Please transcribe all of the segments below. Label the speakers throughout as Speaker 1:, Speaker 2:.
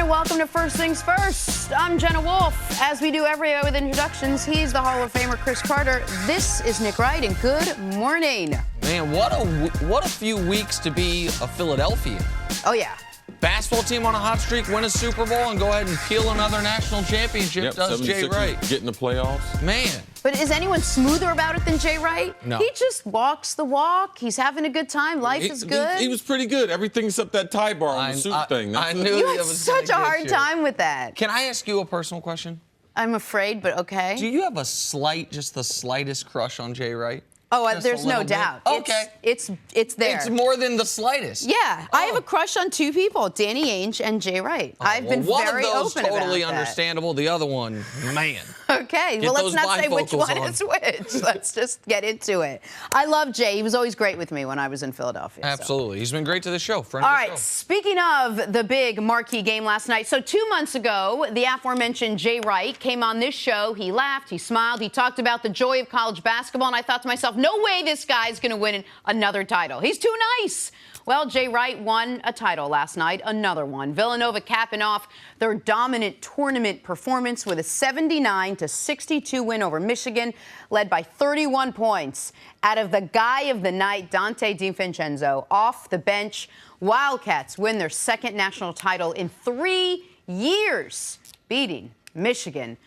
Speaker 1: and welcome to First Things First. I'm Jenna Wolfe. As we do every day with introductions, he's the Hall of Famer Cris Carter. This is Nick Wright, and good morning.
Speaker 2: Man, what a few weeks to be a Philadelphian.
Speaker 1: Oh, yeah.
Speaker 2: Basketball team on a hot streak, win a Super Bowl, and go ahead and peel another national championship. Does Jay Wright.
Speaker 3: Get in the playoffs.
Speaker 2: Man.
Speaker 1: But is anyone smoother about it than Jay Wright?
Speaker 2: No.
Speaker 1: He just walks the walk. He's having a good time. Life is good.
Speaker 3: He was pretty good. Everything except that tie bar on the suit thing.
Speaker 2: I knew
Speaker 1: You
Speaker 2: that
Speaker 1: had
Speaker 2: was
Speaker 1: such a hard time with that.
Speaker 2: Can I ask you a personal question?
Speaker 1: I'm afraid, but okay.
Speaker 2: Do you have just the slightest crush on Jay Wright?
Speaker 1: Oh,
Speaker 2: Just
Speaker 1: there's
Speaker 2: a
Speaker 1: no
Speaker 2: little bit?
Speaker 1: doubt.
Speaker 2: Okay.
Speaker 1: It's there.
Speaker 2: It's more than the slightest.
Speaker 1: Yeah, I have a crush on two people, Danny Ainge and Jay Wright. I've been very open about that.
Speaker 2: One of those totally understandable. The other one, man.
Speaker 1: Okay, well, let's not say which one is which. Let's just get into it. I love Jay. He was always great with me when I was in Philadelphia.
Speaker 2: Absolutely. So. He's been great to the show.
Speaker 1: All right, speaking of the big marquee game last night, so 2 months ago, the aforementioned Jay Wright came on this show. He laughed, he smiled, he talked about the joy of college basketball, and I thought to myself, no way this guy's going to win another title. He's too nice. Well, Jay Wright won a title last night, another one. Villanova capping off their dominant tournament performance with a 79-62 win over Michigan, led by 31 points out of the guy of the night, Donte DiVincenzo, off the bench. Wildcats win their second national title in 3 years, beating Michigan.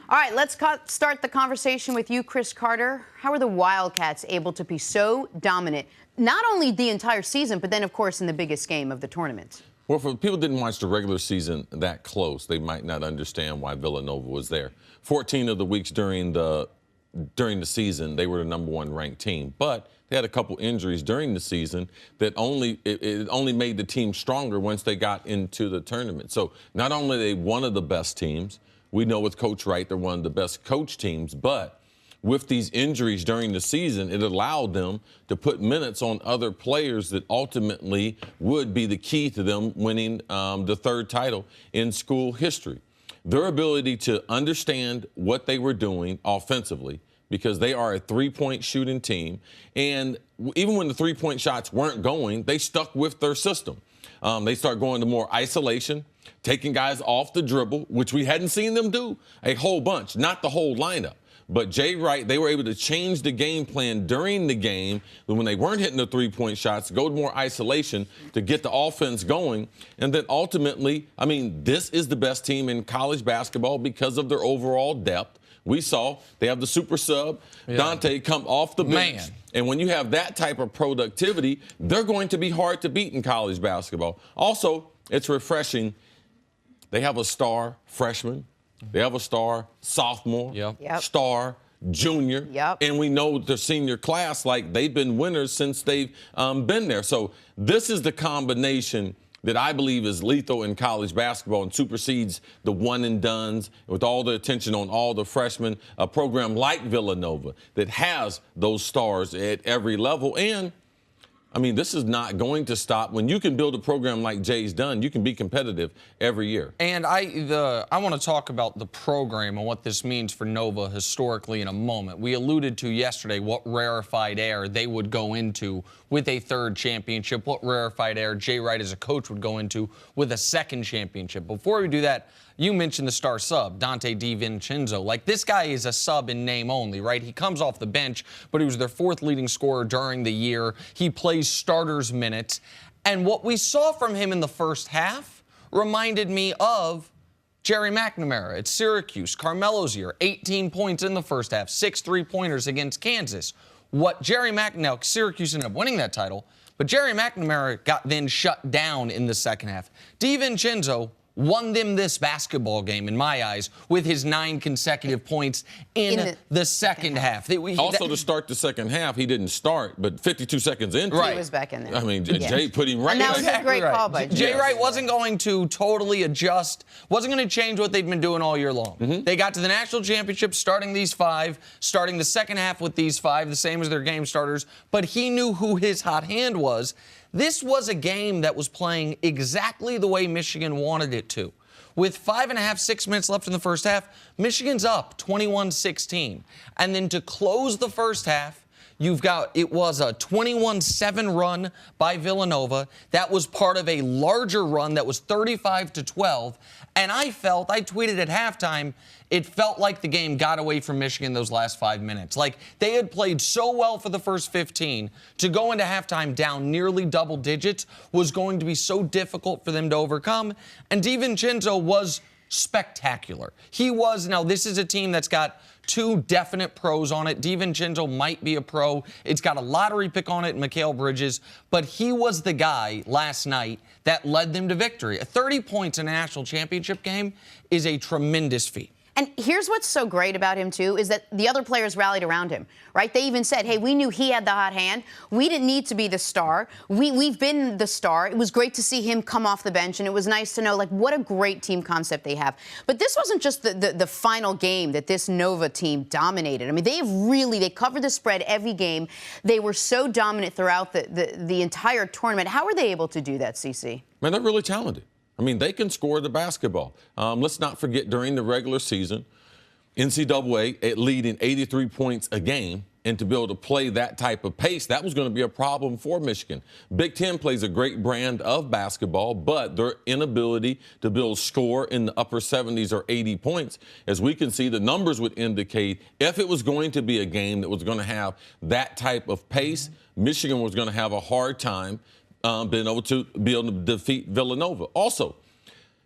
Speaker 1: All right, let's start the conversation with you, Cris Carter. How are the Wildcats able to be so dominant, not only the entire season, but then, of course, in the biggest game of the tournament?
Speaker 3: Well, for people who didn't watch the regular season that close, they might not understand why Villanova was there. 14 of the weeks during the season, they were the #1 ranked team, but they had a couple injuries during the season that it only made the team stronger once they got into the tournament. So not only are they one of the best teams, we know with Coach Wright they're one of the best coach teams, but with these injuries during the season, it allowed them to put minutes on other players that ultimately would be the key to them winning the third title in school history. Their ability to understand what they were doing offensively, because they are a three-point shooting team, and even when the three-point shots weren't going, they stuck with their system. They start going to more isolation, taking guys off the dribble, which we hadn't seen them do a whole bunch, not the whole lineup. But Jay Wright, they were able to change the game plan during the game when they weren't hitting the three-point shots, go to more isolation to get the offense going. And then ultimately, I mean, this is the best team in college basketball because of their overall depth. We saw they have the super sub, Donte, come off the bench.
Speaker 2: Man.
Speaker 3: And when you have that type of productivity, they're going to be hard to beat in college basketball. Also, it's refreshing. They have a star freshman. They have a star sophomore, star junior, and we know the senior class, like they've been winners since they've been there. So this is the combination that I believe is lethal in college basketball and supersedes the one-and-dones with all the attention on all the freshmen. A program like Villanova that has those stars at every level. And I mean, this is not going to stop. When you can build a program like Jay's done, you can be competitive every year.
Speaker 2: And I want to talk about the program and what this means for Nova historically in a moment. We alluded to yesterday what rarefied air they would go into with a third championship, what rarefied air Jay Wright as a coach would go into with a second championship. Before we do that, you mentioned the star sub, Donte DiVincenzo. Like, this guy is a sub in name only, right? He comes off the bench, but he was their 4th leading scorer during the year. He plays starters minutes. And what we saw from him in the first half reminded me of Jerry McNamara at Syracuse, Carmelo's year, 18 points in the first half, 6 3-pointers against Kansas. What Jerry McNamara, Syracuse ended up winning that title, but Jerry McNamara got then shut down in the second half. DiVincenzo won them this basketball game, in my eyes, with his 9 consecutive points in the second half.
Speaker 3: Also, to start the second half, he didn't start, but 52 seconds into
Speaker 1: He was back in there.
Speaker 3: I mean, Jay put him right
Speaker 1: in. And that was a great call by Jay.
Speaker 2: Jay Wright wasn't going to totally adjust, wasn't going to change what they'd been doing all year long. They got to the national championship starting these 5, starting the second half with these 5, the same as their game starters, but he knew who his hot hand was. This was a game that was playing exactly the way Michigan wanted it to. With 5.5, 6 minutes left in the first half, Michigan's up 21-16. And then to close the first half, it was a 21-7 run by Villanova. That was part of a larger run that was 35-12. And I tweeted at halftime, it felt like the game got away from Michigan those last 5 minutes. Like, they had played so well for the first 15. To go into halftime down nearly double digits was going to be so difficult for them to overcome. And DiVincenzo was spectacular. Now, this is a team that's got 2 definite pros on it. DiVincenzo might be a pro. It's got a lottery pick on it, Mikal Bridges. But he was the guy last night that led them to victory. 30 points in a national championship game is a tremendous feat.
Speaker 1: And here's what's so great about him, too, is that the other players rallied around him, right? They even said, hey, we knew he had the hot hand. We didn't need to be the star. We've been the star. It was great to see him come off the bench, and it was nice to know, like, what a great team concept they have. But this wasn't just the final game that this Nova team dominated. I mean, they covered the spread every game. They were so dominant throughout the entire tournament. How were they able to do that, CC?
Speaker 3: Man, they're really talented. I mean, they can score the basketball. Let's not forget, during the regular season, NCAA leading 83 points a game, and to be able to play that type of pace, that was going to be a problem for Michigan. Big Ten plays a great brand of basketball, but their inability to build score in the upper 70s or 80 points, as we can see, the numbers would indicate if it was going to be a game that was going to have that type of pace, Michigan was going to have a hard time being able to defeat Villanova. Also,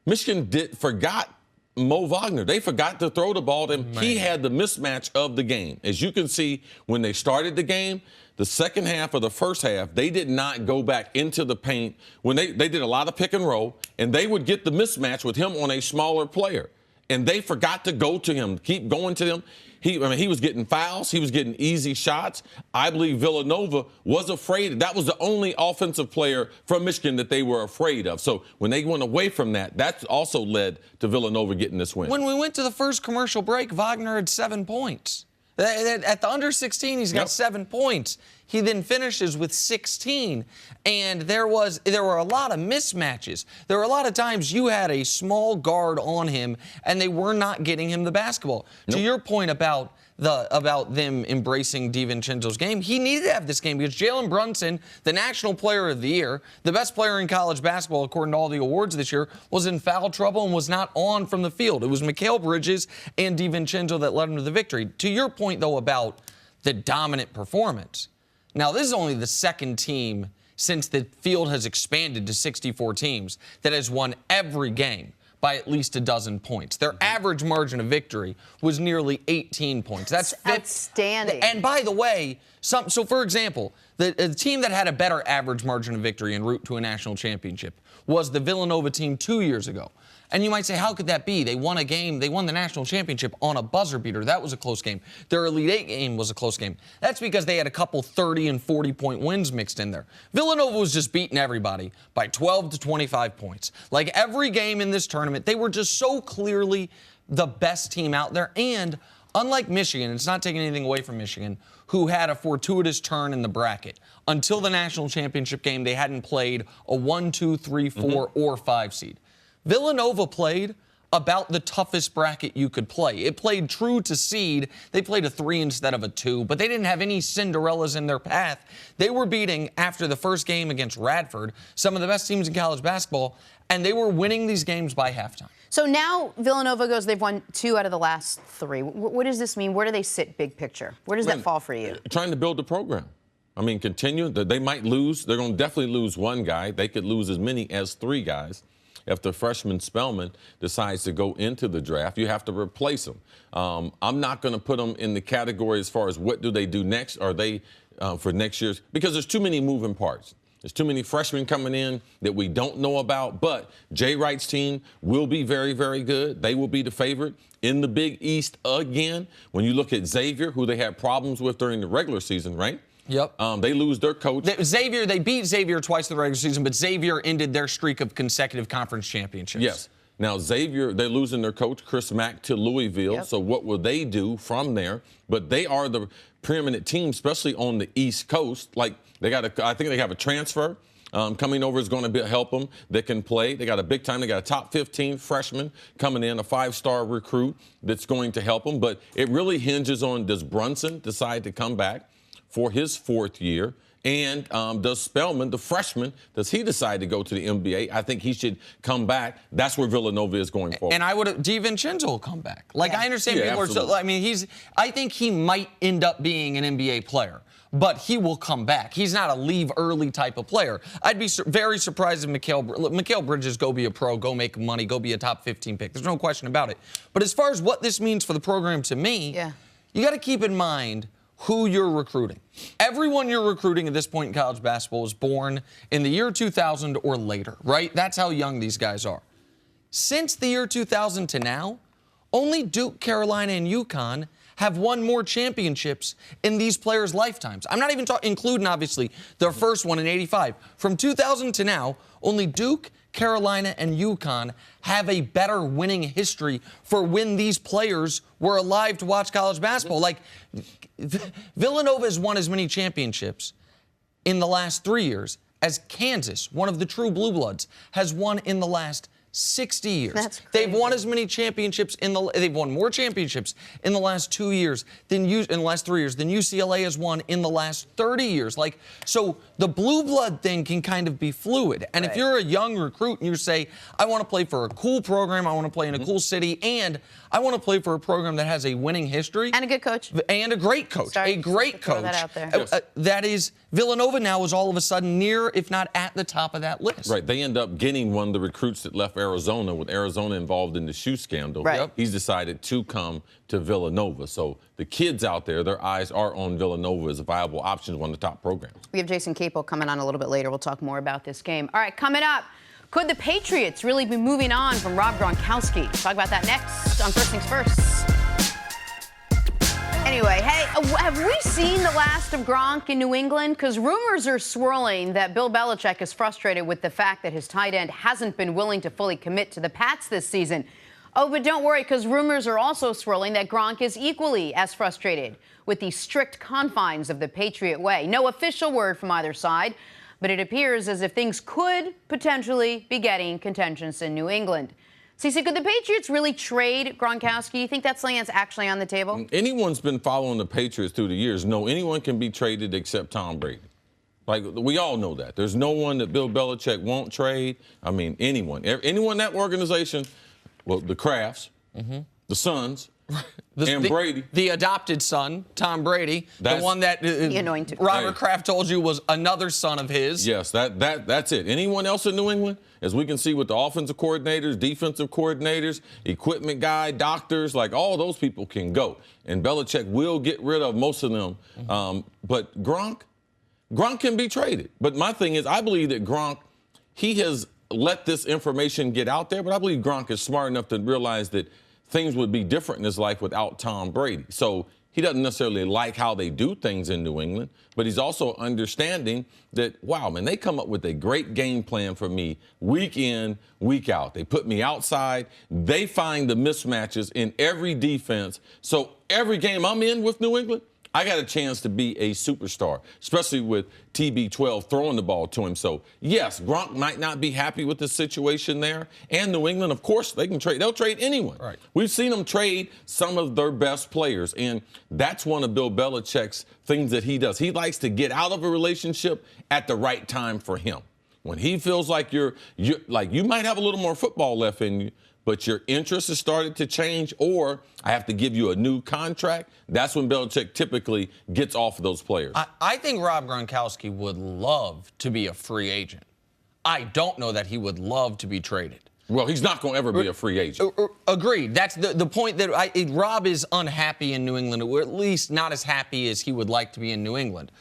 Speaker 3: Michigan forgot Mo Wagner. They forgot to throw the ball to him. He had the mismatch of the game. As you can see, when they started the game, the second half or the first half, they did not go back into the paint. When they did a lot of pick and roll, and they would get the mismatch with him on a smaller player. And they forgot to go to him, keep going to him. He was getting fouls. He was getting easy shots. I believe Villanova was afraid. That was the only offensive player from Michigan that they were afraid of. So when they went away from that, that also led to Villanova getting this win.
Speaker 2: When we went to the first commercial break, Wagner had 7 points. At the under 16, he's got 7 points. He then finishes with 16, and there were a lot of mismatches. There were a lot of times you had a small guard on him, and they were not getting him the basketball. To your point about them embracing DiVincenzo's game, he needed to have this game because Jalen Brunson, the National Player of the Year, the best player in college basketball according to all the awards this year, was in foul trouble and was not on from the field. It was Mikal Bridges and DiVincenzo that led him to the victory. To your point, though, about the dominant performance, now this is only the second team since the field has expanded to 64 teams that has won every game by at least a dozen points. Their average margin of victory was nearly 18 points. That's
Speaker 1: outstanding.
Speaker 2: And by the way, so for example, the team that had a better average margin of victory en route to a national championship was the Villanova team 2 years ago. And you might say, how could that be? They won a game. They won the national championship on a buzzer beater. That was a close game. Their Elite Eight game was a close game. That's because they had a couple 30 and 40-point wins mixed in there. Villanova was just beating everybody by 12 to 25 points. Like every game in this tournament, they were just so clearly the best team out there. And unlike Michigan, it's not taking anything away from Michigan, who had a fortuitous turn in the bracket. Until the national championship game, they hadn't played a 1, 2, 3, 4, or 5 seed. Villanova played about the toughest bracket you could play. It played true to seed. They played a 3 instead of a 2, but they didn't have any Cinderellas in their path. They were beating, after the first game against Radford, some of the best teams in college basketball, and they were winning these games by halftime.
Speaker 1: So now Villanova they've won 2 out of the last 3. What does this mean? Where do they sit big picture? Where does that fall for you?
Speaker 3: Trying to build the program. I mean, continue. They might lose. They're going to definitely lose 1 guy. They could lose as many as 3 guys. If the freshman Spellman decides to go into the draft, you have to replace him. I'm not going to put them in the category as far as what do they do next. Are they for next year's? Because there's too many moving parts. There's too many freshmen coming in that we don't know about. But Jay Wright's team will be very, very good. They will be the favorite in the Big East again. When you look at Xavier, who they had problems with during the regular season, right?
Speaker 2: Yep.
Speaker 3: They lose their coach.
Speaker 2: They beat Xavier twice in the regular season, but Xavier ended their streak of consecutive conference championships.
Speaker 3: Yes. Now, Xavier, they're losing their coach, Chris Mack, to Louisville.
Speaker 1: Yep.
Speaker 3: So what will they do from there? But they are the preeminent team, especially on the East Coast. Like, I think they have a transfer coming over is going to help them. They can play. They got a big time. They got a top 15 freshman coming in, a 5-star recruit that's going to help them. But it really hinges on, does Brunson decide to come back for his 4th year? And does Spellman, the freshman, does he decide to go to the NBA? I think he should come back. That's where Villanova is going forward.
Speaker 2: And DiVincenzo will come back. Like, I understand people
Speaker 3: absolutely.
Speaker 2: are so, I mean, I think he might end up being an NBA player, but he will come back. He's not a leave early type of player. I'd be very surprised if Mikal Bridges go be a pro, go make money, go be a top 15 pick. There's no question about it. But as far as what this means for the program to me, you got to keep in mind who you're recruiting. Everyone you're recruiting at this point in college basketball was born in the year 2000 or later, right? That's how young these guys are. Since the year 2000 to now, only Duke, Carolina, and UConn have won more championships in these players' lifetimes. I'm not even including, obviously, their first one in '85. From 2000 to now, only Duke, Carolina, and UConn have a better winning history for when these players were alive to watch college basketball. Like, Villanova has won as many championships in the last 3 years as Kansas, one of the true blue bloods, has won in the last 60 years.
Speaker 1: That's crazy.
Speaker 2: They've won as many championships they've won more championships in the last 2 years in the last 3 years than UCLA has won in the last 30 years. Like, so the blue blood thing can kind of be fluid. And if you're a young recruit and you say, I want to play for a cool program, I want to play in a cool city, and I want to play for a program that has a winning history.
Speaker 1: And a good coach.
Speaker 2: And a great coach. A great coach.
Speaker 1: Throw that out there.
Speaker 2: That is, Villanova now is all of a sudden near, if not at the top of that list.
Speaker 3: Right. They end up getting one of the recruits that left Arizona with Arizona involved in the shoe scandal.
Speaker 1: Right.
Speaker 3: He's decided to come to Villanova. So the kids out there, their eyes are on Villanova as a viable option, one of the top programs.
Speaker 1: We have Jason Capel coming on a little bit later. We'll talk more about this game. All right, coming up, could the Patriots really be moving on from Rob Gronkowski? Talk about that next on First Things First. Anyway, hey, have we seen the last of Gronk in New England? Because rumors are swirling that Bill Belichick is frustrated with the fact that his tight end hasn't been willing to fully commit to the Pats this season. Oh, but don't worry, because rumors are also swirling that Gronk is equally as frustrated with the strict confines of the Patriot way. No official word from either side, but it appears as if things could potentially be getting contentious in New England. Cece, could the Patriots really trade Gronkowski? You think that's something that's actually on the table?
Speaker 3: Anyone's been following the Patriots through the years. No, anyone can be traded except Tom Brady. Like, we all know that. There's no one that Bill Belichick won't trade. I mean, anyone. Anyone in that organization, well, the Krafts, the Sons, and Brady.
Speaker 2: The adopted son, Tom Brady, the one that Robert Kraft told you was another son of his.
Speaker 3: Yes, that's it. Anyone else in New England, as we can see with the offensive coordinators, defensive coordinators, equipment guy, doctors, like all those people can go. And Belichick will get rid of most of them. But Gronk can be traded. But my thing is, I believe that Gronk, he has let this information get out there, but I believe Gronk is smart enough to realize that things would be different in his life without Tom Brady. So he doesn't necessarily like how they do things in New England, but he's also understanding that, wow, man, they come up with a great game plan for me week in, week out. They put me outside. They find the mismatches in every defense. So every game I'm in with New England, I got a chance to be a superstar, especially with TB12 throwing the ball to him. So, yes, Gronk might not be happy with the situation there. And New England, of course, they can trade. They'll trade anyone.
Speaker 2: Right.
Speaker 3: We've seen them trade some of their best players, and that's one of Bill Belichick's things that he does. He likes to get out of a relationship at the right time for him. When he feels like you might have a little more football left in you, but your interest has started to change, or I have to give you a new contract, that's when Belichick typically gets off of those players.
Speaker 2: I think Rob Gronkowski would love to be a free agent. I don't know that he would love to be traded.
Speaker 3: Well, he's not going to ever be a free agent.
Speaker 2: Agreed. That's the point that Rob is unhappy in New England, or at least not as happy as he would like to be in New England.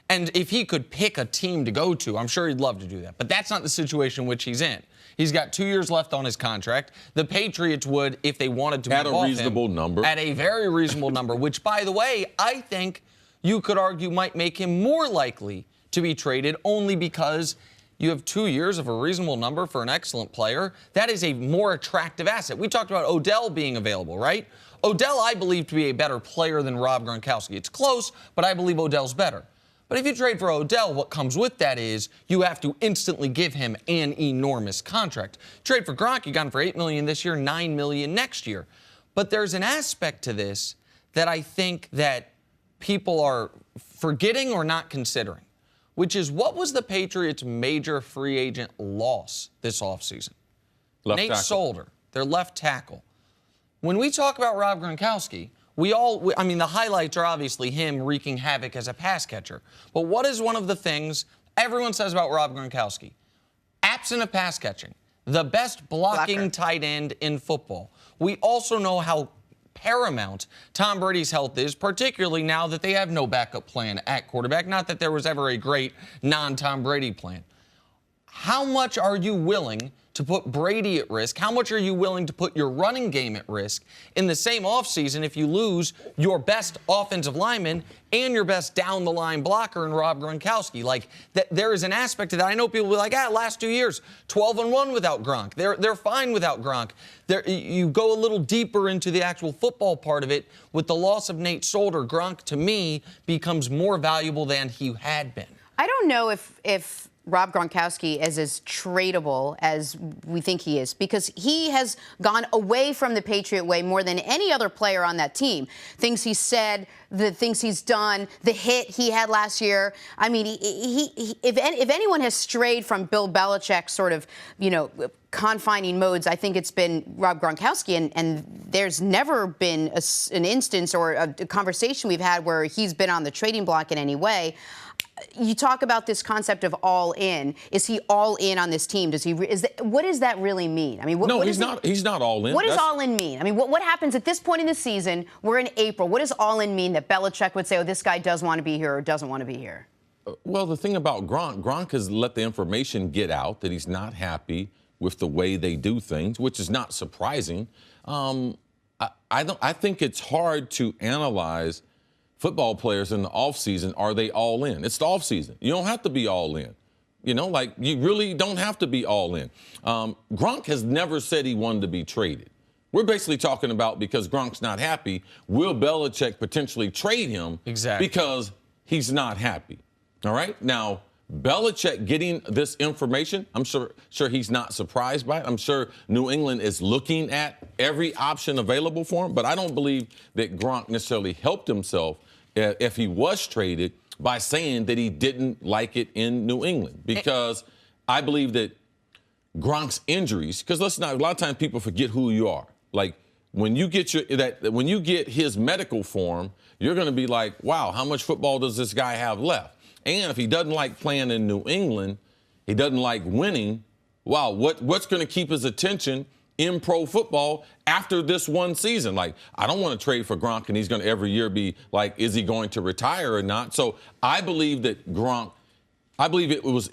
Speaker 2: And if he could pick a team to go to, I'm sure he'd love to do that. But that's not the situation in which he's in. He's got 2 years left on his contract. The Patriots would, if they wanted to move off him,
Speaker 3: at a reasonable number.
Speaker 2: At a very reasonable number, which, by the way, I think you could argue might make him more likely to be traded, only because you have 2 years of a reasonable number for an excellent player. That is a more attractive asset. We talked about Odell being available, right? Odell, I believe, to be a better player than Rob Gronkowski. It's close, but I believe Odell's better. But if you trade for Odell, what comes with that is you have to instantly give him an enormous contract. Trade for Gronk, you got him for $8 million this year, $9 million next year. But there's an aspect to this that I think that people are forgetting or not considering, which is what was the Patriots' major free agent loss this offseason? Nate Solder, their left tackle. When we talk about Rob Gronkowski, the highlights are obviously him wreaking havoc as a pass catcher. But what is one of the things everyone says about Rob Gronkowski? Absent of pass catching, the best blocking tight end in football. We also know how paramount Tom Brady's health is, particularly now that they have no backup plan at quarterback. Not that there was ever a great non-Tom Brady plan. How much are you willing to put Brady at risk? How much are you willing to put your running game at risk in the same offseason if you lose your best offensive lineman and your best down-the-line blocker in Rob Gronkowski? Like, there is an aspect to that. I know people will be like, last 2 years, 12-1 without Gronk. They're fine without Gronk. You go a little deeper into the actual football part of it. With the loss of Nate Solder, Gronk, to me, becomes more valuable than he had been.
Speaker 1: I don't know if Rob Gronkowski is as tradable as we think he is, because he has gone away from the Patriot way more than any other player on that team. Things he said, the things he's done, the hit he had last year. I mean, if anyone has strayed from Bill Belichick's sort of, confining modes, I think it's been Rob Gronkowski, and there's never been an instance or a conversation we've had where he's been on the trading block in any way. You talk about this concept of all in. Is he all in on this team? What does that really mean? I mean,
Speaker 3: he's not. He's not all in.
Speaker 1: What does all in mean? I mean, what happens at this point in the season? We're in April. What does all in mean that Belichick would say, oh, this guy does want to be here or doesn't want to be here?
Speaker 3: Well, the thing about Gronk has let the information get out that he's not happy with the way they do things, which is not surprising. I think it's hard to analyze football players in the offseason. Are they all in? It's the offseason. You don't have to be all in. You really don't have to be all in. Gronk has never said he wanted to be traded. We're basically talking about, because Gronk's not happy, will Belichick potentially trade him?
Speaker 2: Exactly.
Speaker 3: Because he's not happy. All right? Now, Belichick getting this information, I'm sure he's not surprised by it. I'm sure New England is looking at every option available for him, but I don't believe that Gronk necessarily helped himself if he was traded by saying that he didn't like it in New England, because I believe that Gronk's injuries, because a lot of times people forget who you are. Like, when you get his medical form, you're going to be like, wow, how much football does this guy have left? And if he doesn't like playing in New England, he doesn't like winning, wow, what's going to keep his attention in pro football after this one season? Like, I don't want to trade for Gronk and he's going to every year be like, is he going to retire or not? So I believe that Gronk, I believe it was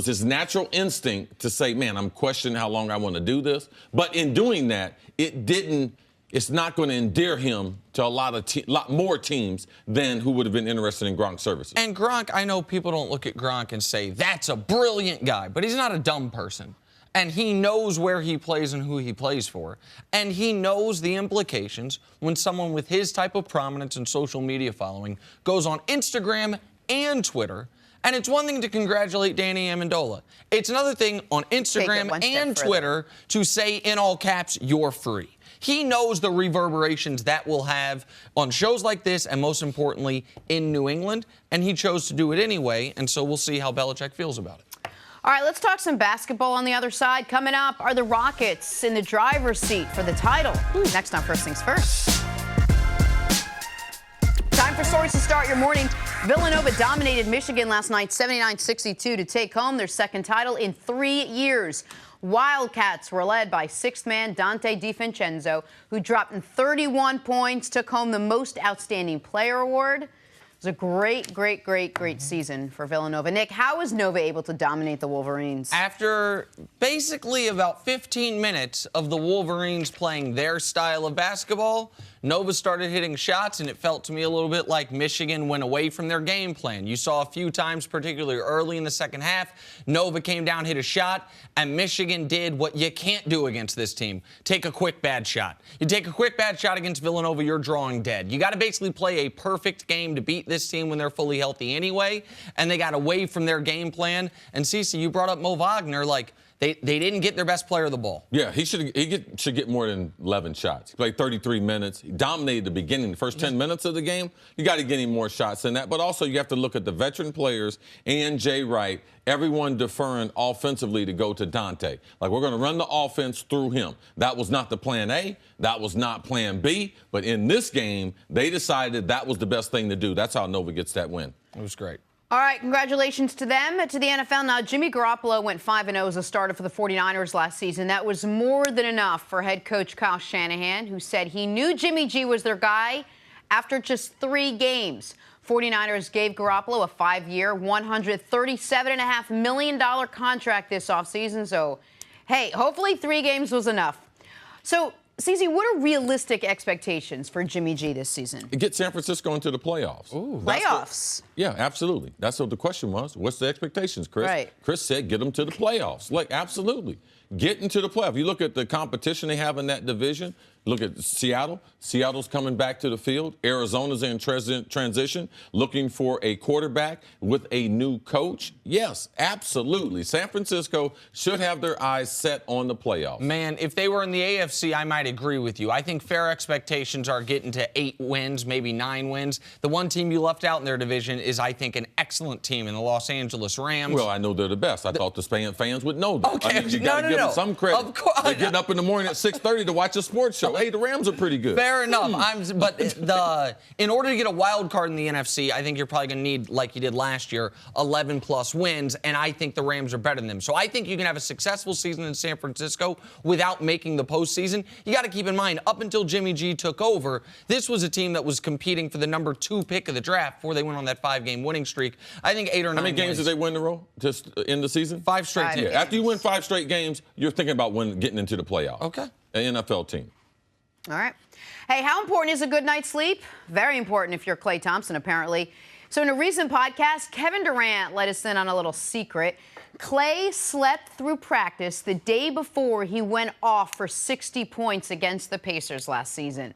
Speaker 3: his natural instinct to say, man, I'm questioning how long I want to do this. But in doing that, it's not going to endear him to a lot more teams than who would have been interested in Gronk's services.
Speaker 2: And Gronk, I know people don't look at Gronk and say, that's a brilliant guy, but he's not a dumb person. And he knows where he plays and who he plays for. And he knows the implications when someone with his type of prominence and social media following goes on Instagram and Twitter. And it's one thing to congratulate Danny Amendola. It's another thing on Instagram and Twitter to say in all caps, you're free. He knows the reverberations that will have on shows like this, and most importantly, in New England. And he chose to do it anyway, and so we'll see how Belichick feels about it.
Speaker 1: All right, let's talk some basketball on the other side. Coming up, are the Rockets in the driver's seat for the title? Next on First Things First. Time for stories to start your morning. Villanova dominated Michigan last night, 79-62, to take home their second title in 3 years. Wildcats were led by sixth man Dante DiVincenzo, who dropped in 31 points, took home the Most Outstanding Player award. It was a great season for Villanova. Nick, how was Nova able to dominate the Wolverines?
Speaker 2: After basically about 15 minutes of the Wolverines playing their style of basketball, Nova started hitting shots, and it felt to me a little bit like Michigan went away from their game plan. You saw a few times, particularly early in the second half, Nova came down, hit a shot, and Michigan did what you can't do against this team. Take a quick bad shot. You take a quick bad shot against Villanova, you're drawing dead. You got to basically play a perfect game to beat this team when they're fully healthy anyway, and they got away from their game plan. And Cece, you brought up Mo Wagner, like, They didn't get their best player the ball.
Speaker 3: Yeah, he should get more than 11 shots. He played 33 minutes. He dominated the beginning, the first 10 minutes of the game. You got to get him more shots than that. But also you have to look at the veteran players and Jay Wright, everyone deferring offensively to go to Dante. Like, we're going to run the offense through him. That was not the plan A. That was not plan B. But in this game, they decided that was the best thing to do. That's how Nova gets that win.
Speaker 2: It was great.
Speaker 1: All right, congratulations to them. To the NFL now, Jimmy Garoppolo went 5-0 as a starter for the 49ers last season. That was more than enough for head coach Kyle Shanahan, who said he knew Jimmy G was their guy after just 3 games. 49ers gave Garoppolo a 5-year, $137.5 million contract this offseason. So, hey, hopefully 3 games was enough. So, CeCe, what are realistic expectations for Jimmy G this season?
Speaker 3: Get San Francisco into the playoffs.
Speaker 1: Ooh, playoffs?
Speaker 3: Yeah, absolutely. That's what the question was. What's the expectations, Chris?
Speaker 1: Right.
Speaker 3: Chris said get them to the playoffs. Like, absolutely. Get into the playoffs. You look at the competition they have in that division. Look at Seattle. Seattle's coming back to the field. Arizona's in transition, looking for a quarterback with a new coach. Yes, absolutely. San Francisco should have their eyes set on the playoffs.
Speaker 2: Man, if they were in the AFC, I might agree with you. I think fair expectations are getting to 8 wins, maybe 9 wins. The one team you left out in their division is, I think, an excellent team in the Los Angeles Rams.
Speaker 3: Well, I know they're the best. I thought the fans would know that.
Speaker 2: Okay.
Speaker 3: I mean, you got to give them some credit.
Speaker 2: Of course.
Speaker 3: They're getting up in the morning at 6:30 to watch a sports show. Hey, the Rams are pretty good.
Speaker 2: Fair enough. In order to get a wild card in the NFC, I think you're probably going to need, like you did last year, 11-plus wins, and I think the Rams are better than them. So I think you can have a successful season in San Francisco without making the postseason. You got to keep in mind, up until Jimmy G took over, this was a team that was competing for the number 2 pick of the draft before they went on that 5-game winning streak. I think 8 or 9
Speaker 3: How many games
Speaker 2: wins.
Speaker 3: did they win in a row just in the season?
Speaker 2: 5 straight games.
Speaker 3: Yeah, after you win 5 straight games, you're thinking about getting into the playoffs.
Speaker 2: Okay.
Speaker 3: An NFL team.
Speaker 1: All right. Hey, how important is a good night's sleep? Very important if you're Klay Thompson, apparently. So in a recent podcast, Kevin Durant let us in on a little secret. Klay slept through practice the day before he went off for 60 points against the Pacers last season.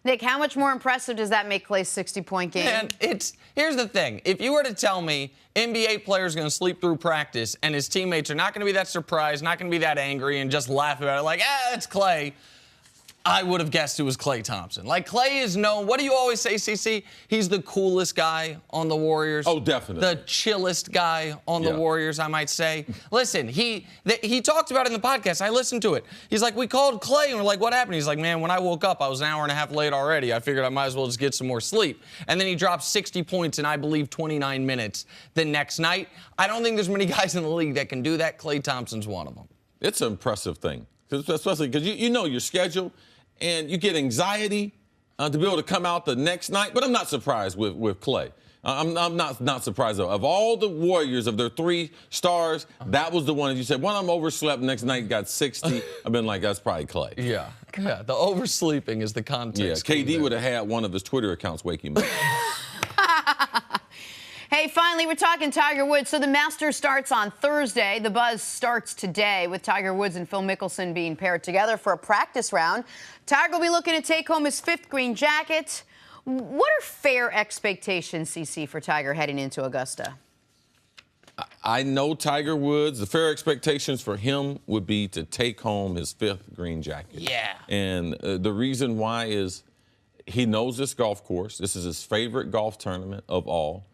Speaker 1: Nick, how much more impressive does that make Klay's 60-point game?
Speaker 2: Man, here's the thing. If you were to tell me NBA players going to sleep through practice and his teammates are not going to be that surprised, not going to be that angry, and just laugh about it like, it's Klay, I would have guessed it was Klay Thompson. Like, Klay is known. What do you always say, CC? He's the coolest guy on the Warriors.
Speaker 3: Oh, definitely.
Speaker 2: The chillest guy on the Warriors, I might say. Listen, he talked about it in the podcast. I listened to it. He's like, we called Klay, and we're like, what happened? He's like, man, when I woke up, I was an hour and a half late already. I figured I might as well just get some more sleep. And then he dropped 60 points in, I believe, 29 minutes the next night. I don't think there's many guys in the league that can do that. Klay Thompson's one of them.
Speaker 3: It's an impressive thing, especially because you know your schedule. And you get anxiety to be able to come out the next night. But I'm not surprised with Klay. I'm not surprised, though. Of all the Warriors, of their 3 stars, that was the one that you said, one of them overslept, next night got 60. I've been like, that's probably Klay.
Speaker 2: Yeah, the oversleeping is the context.
Speaker 3: Yeah, KD would have had one of his Twitter accounts wake him up.
Speaker 1: Hey, finally, we're talking Tiger Woods. So the Masters starts on Thursday. The buzz starts today with Tiger Woods and Phil Mickelson being paired together for a practice round. Tiger will be looking to take home his 5th green jacket. What are fair expectations, CC, for Tiger heading into Augusta?
Speaker 3: I know Tiger Woods. The fair expectations for him would be to take home his 5th green jacket.
Speaker 2: Yeah.
Speaker 3: And the reason why is he knows this golf course. This is his favorite golf tournament of all.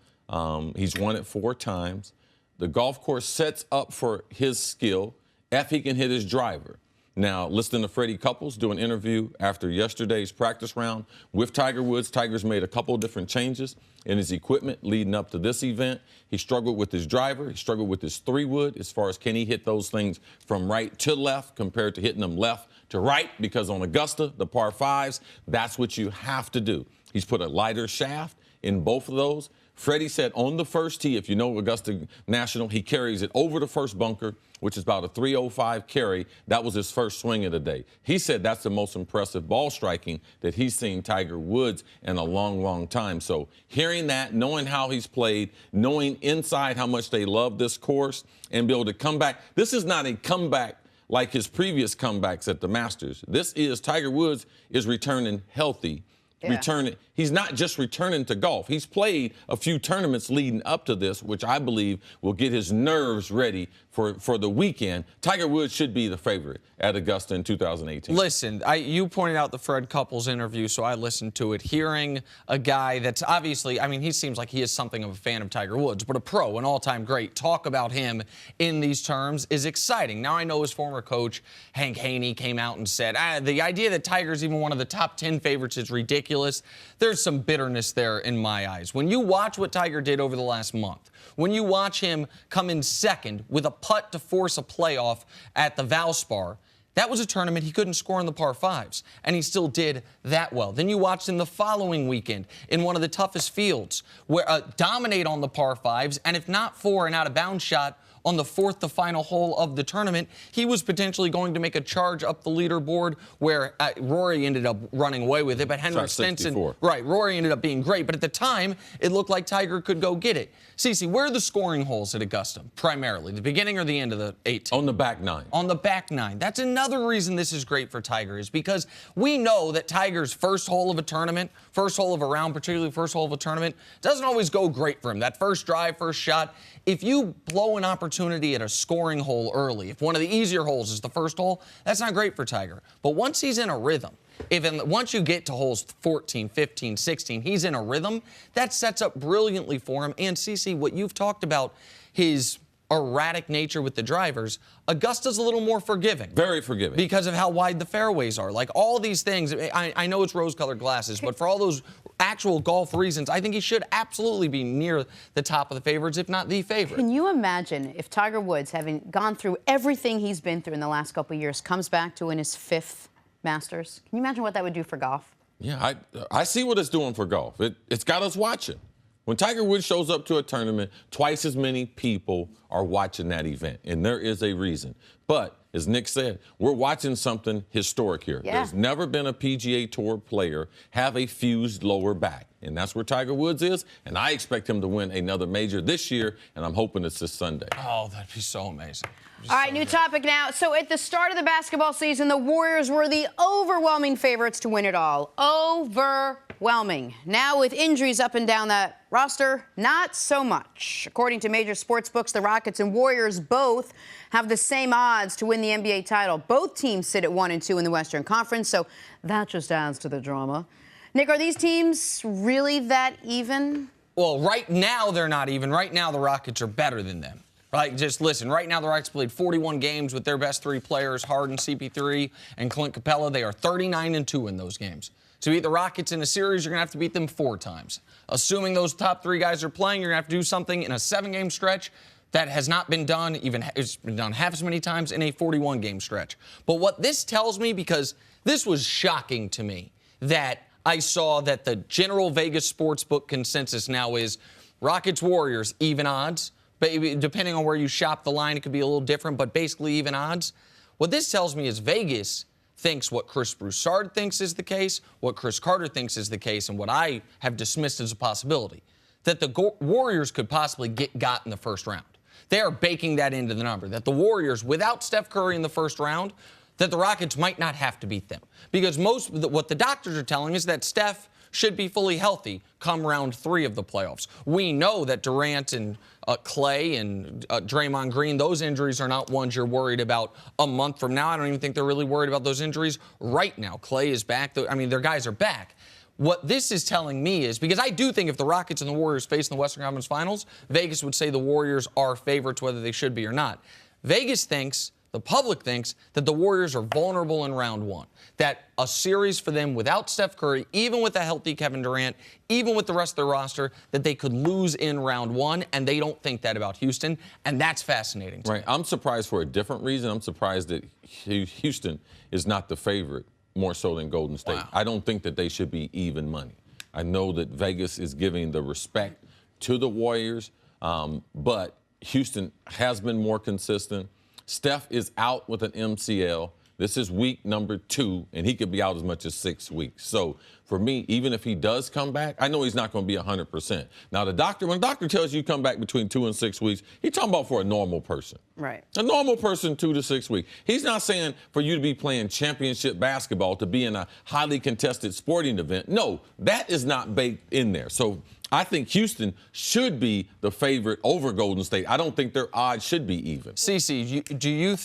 Speaker 3: He's won it 4 times. The golf course sets up for his skill if he can hit his driver. Now, listening to Freddie Couples do an interview after yesterday's practice round with Tiger Woods. Tiger's made a couple of different changes in his equipment leading up to this event. He struggled with his driver. He struggled with his 3-wood as far as can he hit those things from right to left compared to hitting them left to right, because on Augusta, the par 5s, that's what you have to do. He's put a lighter shaft in both of those. Freddie said on the first tee, if you know Augusta National, he carries it over the first bunker, which is about a 305 carry. That was his first swing of the day. He said that's the most impressive ball striking that he's seen Tiger Woods in a long, long time. So hearing that, knowing how he's played, knowing inside how much they love this course, and be able to come back. This is not a comeback like his previous comebacks at the Masters. This is Tiger Woods is returning healthy returning. He's not just returning to golf. He's played a few tournaments leading up to this, which I believe will get his nerves ready for the weekend. Tiger Woods should be the favorite at Augusta in 2018.
Speaker 2: Listen, you pointed out the Fred Couples interview, so I listened to it. Hearing a guy that's obviously, I mean, he seems like he is something of a fan of Tiger Woods, but a pro, an all-time great, talk about him in these terms is exciting. Now, I know his former coach, Hank Haney, came out and said, the idea that Tiger's even one of the top 10 favorites is ridiculous. There's some bitterness there in my eyes. When you watch what Tiger did over the last month, when you watch him come in second with a putt to force a playoff at the Valspar, that was a tournament he couldn't score in the par fives, and he still did that well. Then you watched him the following weekend in one of the toughest fields, where dominate on the par fives, and if not for an out-of-bounds shot on the fourth, the final hole of the tournament, he was potentially going to make a charge up the leaderboard where Rory ended up running away with it, but Henrik Stenson, right, Rory ended up being great, but at the time, it looked like Tiger could go get it. Cece, where are the scoring holes at Augusta, primarily? The beginning or the end of the 18?
Speaker 3: On the back nine.
Speaker 2: On the back nine. That's another reason this is great for Tiger, is because we know that Tiger's first hole of a tournament, first hole of a round, particularly first hole of a tournament, doesn't always go great for him. That first drive, first shot, if you blow an opportunity at a scoring hole early, if one of the easier holes is the first hole, that's not great for Tiger. But once he's in a rhythm, once you get to holes 14, 15, 16, he's in a rhythm, that sets up brilliantly for him. And Cece, what you've talked about, his erratic nature with the drivers, Augusta's a little more forgiving.
Speaker 3: Very forgiving.
Speaker 2: Because of how wide the fairways are. Like all these things, I know it's rose-colored glasses, but for all those actual golf reasons, I think he should absolutely be near the top of the favorites, if not the favorite.
Speaker 1: Can you imagine if Tiger Woods, having gone through everything he's been through in the last couple of years, comes back to win his 5th Masters? Can you imagine what that would do for golf?
Speaker 3: Yeah, I see what it's doing for golf. It's got us watching. When Tiger Woods shows up to a tournament, twice as many people are watching that event, and there is a reason. But as Nick said, we're watching something historic here.
Speaker 1: Yeah.
Speaker 3: There's never been a PGA Tour player have a fused lower back, and that's where Tiger Woods is, and I expect him to win another major this year, and I'm hoping it's this Sunday.
Speaker 2: Oh, that'd be so amazing.
Speaker 1: All right, new topic now. So at the start of the basketball season, the Warriors were the overwhelming favorites to win it all. Overwhelming. Now with injuries up and down that roster, not so much. According to major sports books, the Rockets and Warriors both have the same odds to win the NBA title. Both teams sit at 1 and 2 in the Western Conference, so that just adds to the drama. Nick, are these teams really that even?
Speaker 2: Well, right now they're not even. Right now the Rockets are better than them. Right, just listen, right now the Rockets played 41 games with their best 3 players, Harden, CP3, and Clint Capella. They are 39-2 in those games. To beat the Rockets in a series, you're going to have to beat them 4 times. Assuming those top 3 guys are playing, you're going to have to do something in a 7-game stretch that has not been done, it's been done half as many times in a 41-game stretch. But what this tells me, because this was shocking to me, that I saw that the general Vegas sportsbook consensus now is Rockets-Warriors, even odds. But depending on where you shop the line, it could be a little different, but basically even odds. What this tells me is Vegas thinks what Chris Broussard thinks is the case, what Chris Carter thinks is the case, and what I have dismissed as a possibility, that the Warriors could possibly got in the first round. They are baking that into the number, that the Warriors, without Steph Curry in the first round, that the Rockets might not have to beat them. Because what the doctors are telling is that Steph should be fully healthy come round 3 of the playoffs. We know that Durant and Klay and Draymond Green, those injuries are not ones you're worried about a month from now. I don't even think they're really worried about those injuries right now. Klay is back. I mean, their guys are back. What this is telling me is, because I do think if the Rockets and the Warriors face in the Western Conference Finals, Vegas would say the Warriors are favorites whether they should be or not. Vegas thinks, the public thinks, that the Warriors are vulnerable in round 1. That a series for them without Steph Curry, even with a healthy Kevin Durant, even with the rest of their roster, that they could lose in round 1, and they don't think that about Houston, and that's fascinating to me.
Speaker 3: I'm surprised for a different reason. I'm surprised that Houston is not the favorite more so than Golden State.
Speaker 2: Wow.
Speaker 3: I don't think that they should be even money. I know that Vegas is giving the respect to the Warriors, but Houston has been more consistent. Steph is out with an MCL. This is week number 2, and he could be out as much as 6 weeks. So for me, even if he does come back, I know he's not going to be 100%. Now, when the doctor tells you come back between 2 and 6 weeks, he's talking about for a normal person.
Speaker 1: Right.
Speaker 3: A normal person, 2 to 6 weeks. He's not saying for you to be playing championship basketball, to be in a highly contested sporting event. No, that is not baked in there. So I think Houston should be the favorite over Golden State. I don't think their odds should be even.
Speaker 2: Cece, do you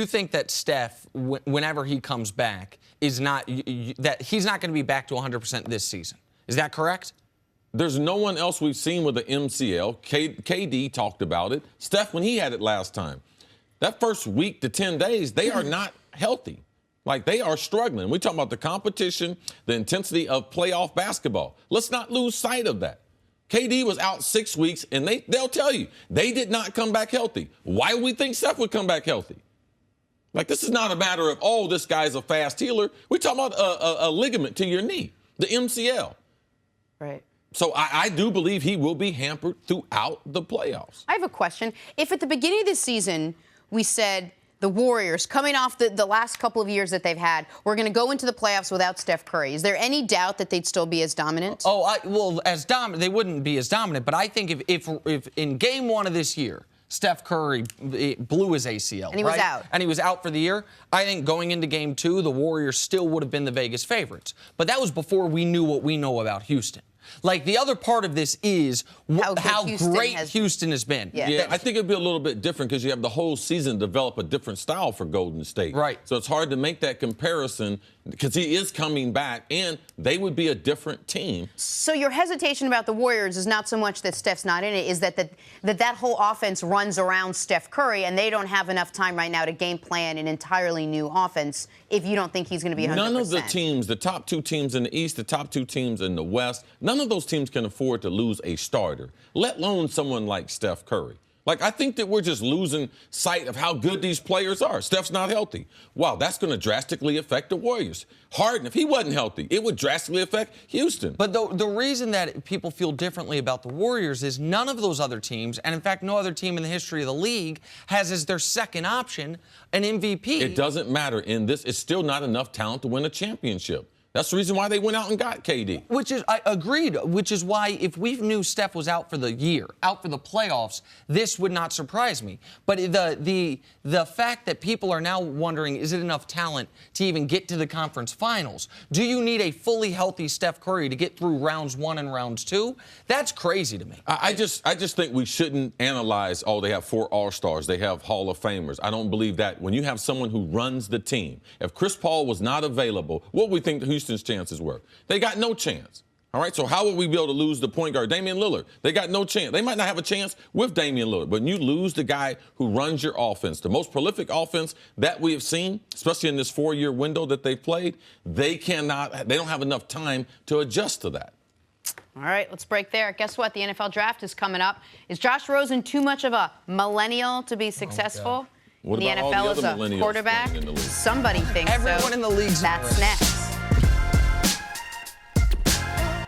Speaker 2: think that Steph, whenever he comes back, is not that he's not going to be back to 100% this season? Is that correct?
Speaker 3: There's no one else we've seen with an MCL. KD talked about it. Steph, when he had it last time, that first week to 10 days, they are not healthy. Like, they are struggling. We talk about the competition, the intensity of playoff basketball. Let's not lose sight of that. KD was out 6 weeks, and they'll tell you they did not come back healthy. Why would we think Steph would come back healthy? Like, this is not a matter of, oh, this guy's a fast healer. We're talking about a ligament to your knee, the MCL.
Speaker 1: Right.
Speaker 3: So I do believe he will be hampered throughout the playoffs.
Speaker 1: I have a question. If at the beginning of this season we said the Warriors, coming off the last couple of years that they've had, we're going to go into the playoffs without Steph Curry, is there any doubt that they'd still be as dominant?
Speaker 2: Well, as dominant, they wouldn't be as dominant. But I think if in game 1 of this year, Steph Curry blew his ACL,
Speaker 1: and he was out.
Speaker 2: And he was out for the year. I think going into game 2, the Warriors still would have been the Vegas favorites. But that was before we knew what we know about Houston. Like, the other part of this is how great Houston has been.
Speaker 3: Yeah, I think it'd be a little bit different because you have the whole season develop a different style for Golden State.
Speaker 2: Right.
Speaker 3: So it's hard to make that comparison because he is coming back, and they would be a different team.
Speaker 1: So your hesitation about the Warriors is not so much that Steph's not in it, is that whole offense runs around Steph Curry, and they don't have enough time right now to game plan an entirely new offense if you don't think he's going to be 100%.
Speaker 3: None of the teams, the top 2 teams in the East, the top 2 teams in the West, none of those teams can afford to lose a starter, let alone someone like Steph Curry. Like, I think that we're just losing sight of how good these players are. Steph's not healthy. Wow, that's going to drastically affect the Warriors. Harden, if he wasn't healthy, it would drastically affect Houston.
Speaker 2: But the reason that people feel differently about the Warriors is none of those other teams, and in fact, no other team in the history of the league has as their second option an MVP.
Speaker 3: It doesn't matter. In this, it's still not enough talent to win a championship. That's the reason why they went out and got KD.
Speaker 2: I agreed, which is why if we knew Steph was out for the year, out for the playoffs, this would not surprise me. But the fact that people are now wondering, is it enough talent to even get to the conference finals? Do you need a fully healthy Steph Curry to get through rounds 1 and rounds 2? That's crazy to me.
Speaker 3: I just think we shouldn't analyze, oh, they have 4 All-Stars, they have Hall of Famers. I don't believe that. When you have someone who runs the team, if Chris Paul was not available, what we think Houston's chances were? They got no chance. All right, so how would we be able to lose the point guard, Damian Lillard? They got no chance. They might not have a chance with Damian Lillard, but when you lose the guy who runs your offense, the most prolific offense that we have seen, especially in this 4-year window that they've played, they don't have enough time to adjust to that.
Speaker 1: All right, let's break there. Guess what? The NFL draft is coming up. Is Josh Rosen too much of a millennial to be successful in the NFL as a quarterback? Somebody thinks
Speaker 2: Everyone in the league's
Speaker 1: That's next.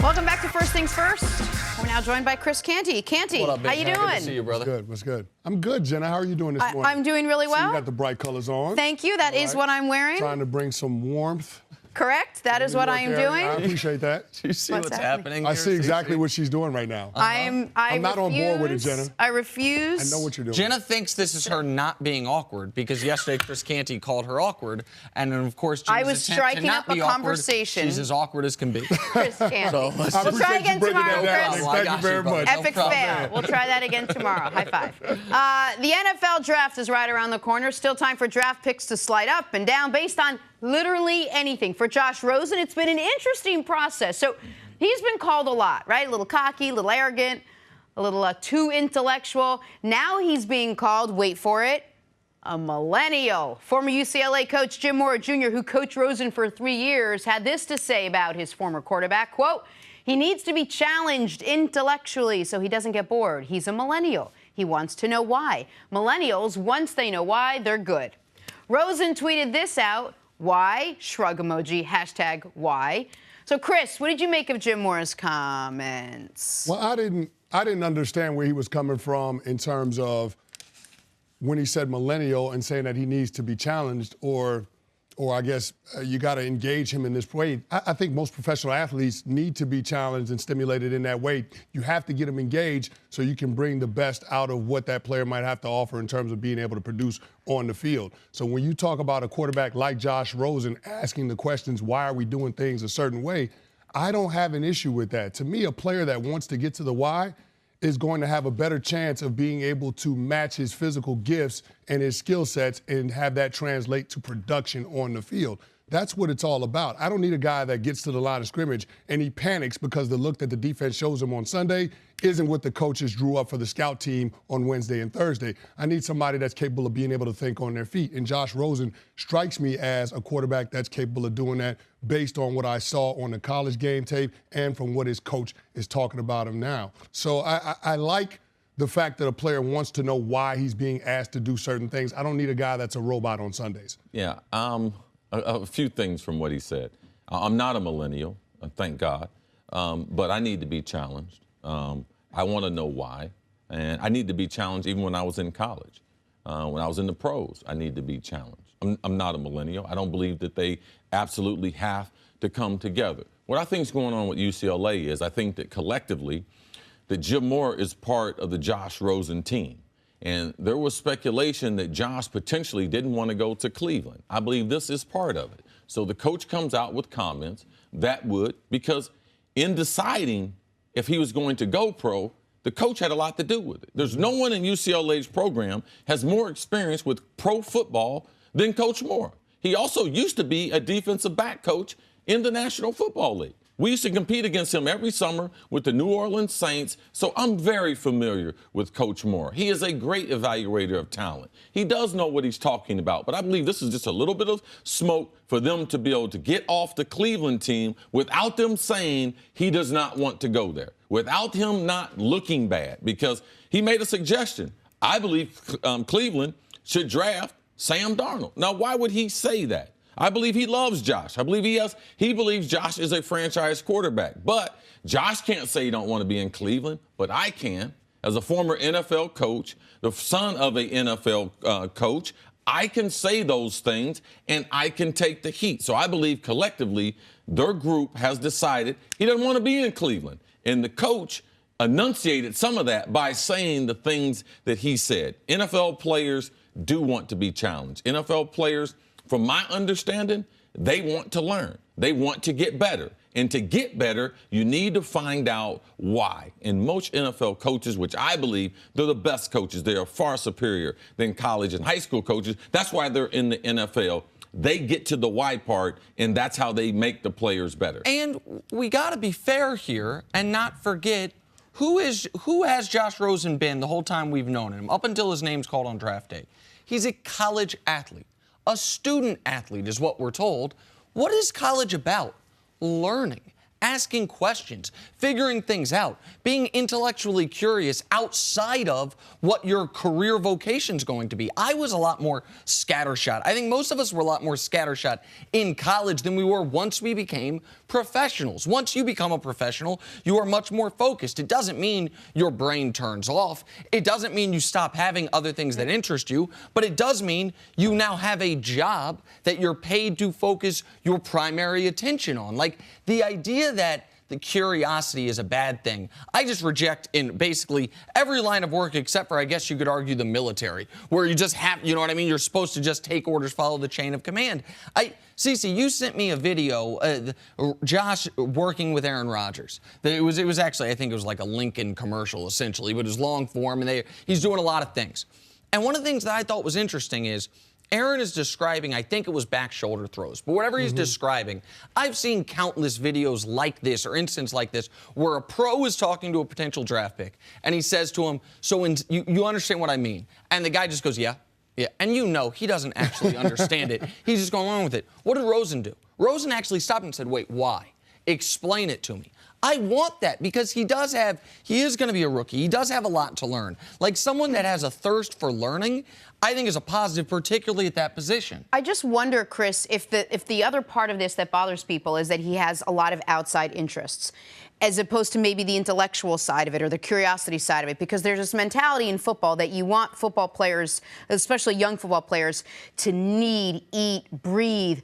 Speaker 1: Welcome back to First Things First. We're now joined by Chris Canty. Canty,
Speaker 2: what up,
Speaker 1: how you doing?
Speaker 2: Good to see you, brother.
Speaker 4: What's good? I'm good, Jenna. How are you doing this morning?
Speaker 1: I'm doing really well.
Speaker 4: So you got the bright colors on.
Speaker 1: Thank you. That is what I'm wearing.
Speaker 4: Trying to bring some warmth.
Speaker 1: Correct. That is what I am doing.
Speaker 4: I appreciate that.
Speaker 2: Do you see what's happening?
Speaker 4: I see exactly what she's doing right now.
Speaker 1: I'm
Speaker 4: not on board with it, Jenna.
Speaker 1: I refuse.
Speaker 4: I know what you're doing.
Speaker 2: Jenna thinks this is her not being awkward because yesterday Chris Canty called her awkward, and then of course
Speaker 1: I was striking up a conversation.
Speaker 2: She's as awkward as can be.
Speaker 1: Chris Canty.
Speaker 2: So
Speaker 1: we'll try again tomorrow, Chris.
Speaker 4: Thank you very much.
Speaker 1: Epic fail. We'll try that again tomorrow. High five. The NFL draft is right around the corner. Still time for draft picks to slide up and down based on literally anything. For Josh Rosen, it's been an interesting process. So he's been called a lot, right? A little cocky, a little arrogant, a little too intellectual. Now he's being called, wait for it, a millennial. Former UCLA coach Jim Mora Jr., who coached Rosen for 3 years, had this to say about his former quarterback, quote, he needs to be challenged intellectually so he doesn't get bored. He's a millennial. He wants to know why. Millennials, once they know why, they're good. Rosen tweeted this out. Why? Shrug emoji. Hashtag why. So, Chris, what did you make of Jim Mora's comments?
Speaker 4: Well, I didn't understand where he was coming from in terms of when he said millennial and saying that he needs to be challenged or I guess you got to engage him in this way. I think most professional athletes need to be challenged and stimulated in that way. You have to get them engaged so you can bring the best out of what that player might have to offer in terms of being able to produce on the field. So when you talk about a quarterback like Josh Rosen asking the questions, why are we doing things a certain way, I don't have an issue with that. To me, a player that wants to get to the why is going to have a better chance of being able to match his physical gifts and his skill sets and have that translate to production on the field. That's what it's all about. I don't need a guy that gets to the line of scrimmage and he panics because the look that the defense shows him on Sunday isn't what the coaches drew up for the scout team on Wednesday and Thursday. I need somebody that's capable of being able to think on their feet. And Josh Rosen strikes me as a quarterback that's capable of doing that based on what I saw on the college game tape and from what his coach is talking about him now. So I like the fact that a player wants to know why he's being asked to do certain things. I don't need a guy that's a robot on Sundays.
Speaker 3: Yeah, a few things from what he said. I'm not a millennial, thank God, but I need to be challenged. I want to know why, and I need to be challenged even when I was in college. When I was in the pros, I need to be challenged. I'm not a millennial. I don't believe that they absolutely have to come together. What I think is going on with UCLA is I think that collectively that Jim Moore is part of the Josh Rosen team. And there was speculation that Josh potentially didn't want to go to Cleveland. I believe this is part of it. So the coach comes out with comments that would, because in deciding if he was going to go pro, the coach had a lot to do with it. There's no one in UCLA's program has more experience with pro football than Coach Moore. He also used to be a defensive back coach in the National Football League. We used to compete against him every summer with the New Orleans Saints, so I'm very familiar with Coach Moore. He is a great evaluator of talent. He does know what he's talking about, but I believe this is just a little bit of smoke for them to be able to get off the Cleveland team without them saying he does not want to go there, without him not looking bad, because he made a suggestion. I believe Cleveland should draft Sam Darnold. Now, why would he say that? I believe he loves Josh. I believe he believes Josh is a franchise quarterback. But Josh can't say he don't want to be in Cleveland, but I can. As a former NFL coach, the son of an NFL coach, I can say those things and I can take the heat. So I believe collectively their group has decided he doesn't want to be in Cleveland. And the coach enunciated some of that by saying the things that he said. NFL players do want to be challenged. NFL players, from my understanding, they want to learn. They want to get better. And to get better, you need to find out why. And most NFL coaches, which I believe they're the best coaches, they are far superior than college and high school coaches. That's why they're in the NFL. They get to the why part, and that's how they make the players better.
Speaker 2: And we got to be fair here and not forget who has Josh Rosen been the whole time we've known him, up until his name's called on draft day. He's a college athlete. A student athlete is what we're told. What is college about? Learning, asking questions, figuring things out, being intellectually curious outside of what your career vocation is going to be. I was a lot more scattershot. I think most of us were a lot more scattershot in college than we were once we became professionals. Once you become a professional, you are much more focused. It doesn't mean your brain turns off. It doesn't mean you stop having other things that interest you, but it does mean you now have a job that you're paid to focus your primary attention on. Like the idea that the curiosity is a bad thing, I just reject in basically every line of work except for, I guess you could argue, the military, where you just have, you know what I mean? You're supposed to just take orders, follow the chain of command. Cece, you sent me a video, Josh working with Aaron Rodgers. It was actually, I think it was like a Lincoln commercial, essentially, but it was long form, and he's doing a lot of things. And one of the things that I thought was interesting is Aaron is describing, I think it was back shoulder throws, but whatever he's describing, I've seen countless videos like this or instances like this where a pro is talking to a potential draft pick, and he says to him, so you understand what I mean? And the guy just goes, yeah. Yeah, and you know he doesn't actually understand it. He's just going along with it. What did Rosen do? Rosen actually stopped and said, wait, why? Explain it to me. I want that because he is going to be a rookie. He does have a lot to learn. Like someone that has a thirst for learning, I think is a positive, particularly at that position.
Speaker 1: I just wonder, Chris, if the other part of this that bothers people is that he has a lot of outside interests. as opposed to maybe the intellectual side of it or the curiosity side of it, because there's this mentality in football that you want football players, especially young football players, to need, eat, breathe,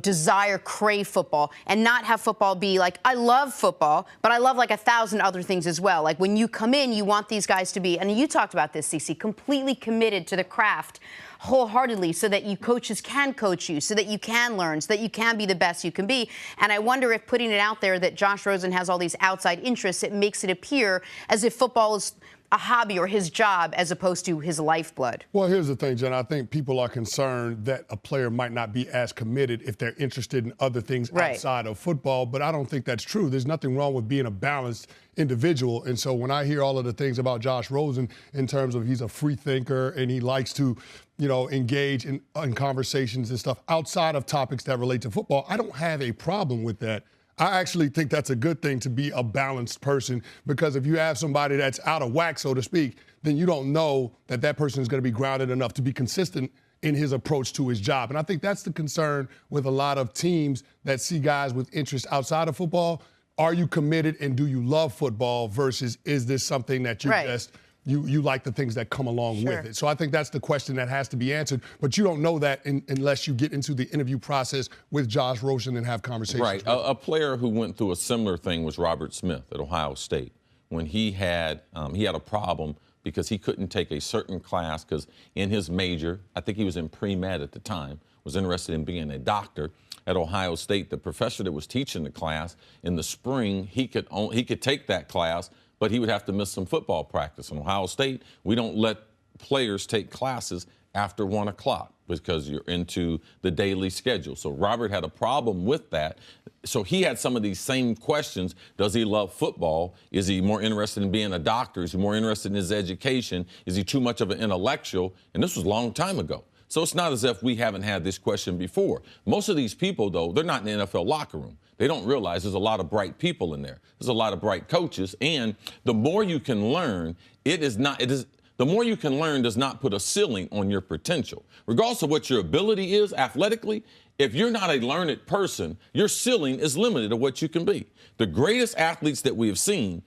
Speaker 1: desire, crave football, and not have football be like, I love football, but I love like 1,000 other things as well. Like when you come in, you want these guys to be, and you talked about this, Cece, completely committed to the craft wholeheartedly so that you coaches can coach you, so that you can learn, so that you can be the best you can be. And I wonder if putting it out there that Josh Rosen has all these outside interests, it makes it appear as if football is a hobby or his job as opposed to his lifeblood.
Speaker 4: Well, here's the thing, Jen. I think people are concerned that a player might not be as committed if they're interested in other things outside of football, but I don't think that's true. There's nothing wrong with being a balanced individual. And so when I hear all of the things about Josh Rosen in terms of he's a free thinker and he likes to, engage in conversations and stuff outside of topics that relate to football, I don't have a problem with that. I actually think that's a good thing to be a balanced person, because if you have somebody that's out of whack, so to speak, then you don't know that that person is going to be grounded enough to be consistent in his approach to his job. And I think that's the concern with a lot of teams that see guys with interest outside of football. Are you committed and do you love football versus is this something that you just you like the things that come along with it? So I think that's the question that has to be answered. But you don't know that unless you get into the interview process with Josh Rosen and have conversations.
Speaker 3: Right. A player who went through a similar thing was Robert Smith at Ohio State, when he had a problem because he couldn't take a certain class because in his major, I think he was in pre-med at the time, was interested in being a doctor. At Ohio State, the professor that was teaching the class in the spring, he could take that class, but he would have to miss some football practice. In Ohio State, we don't let players take classes after 1 o'clock because you're into the daily schedule. So Robert had a problem with that. So he had some of these same questions. Does he love football? Is he more interested in being a doctor? Is he more interested in his education? Is he too much of an intellectual? And this was a long time ago. So it's not as if we haven't had this question before. Most of these people, though, they're not in the NFL locker room. They don't realize there's a lot of bright people in there. There's a lot of bright coaches. And the more you can learn, the more you can learn does not put a ceiling on your potential. Regardless of what your ability is athletically, if you're not a learned person, your ceiling is limited to what you can be. The greatest athletes that we have seen,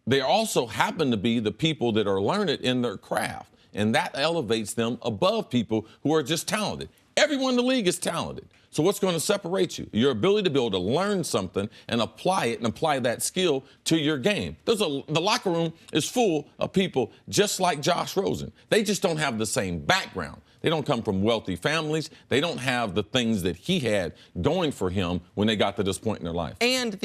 Speaker 3: they also happen to be the people that are learned in their craft. And that elevates them above people who are just talented. Everyone in the league is talented. So what's going to separate you? Your ability to be able to learn something and apply it and apply that skill to your game. The locker room is full of people just like Josh Rosen. They just don't have the same background. They don't come from wealthy families. They don't have the things that he had going for him when they got to this point in their life.
Speaker 2: And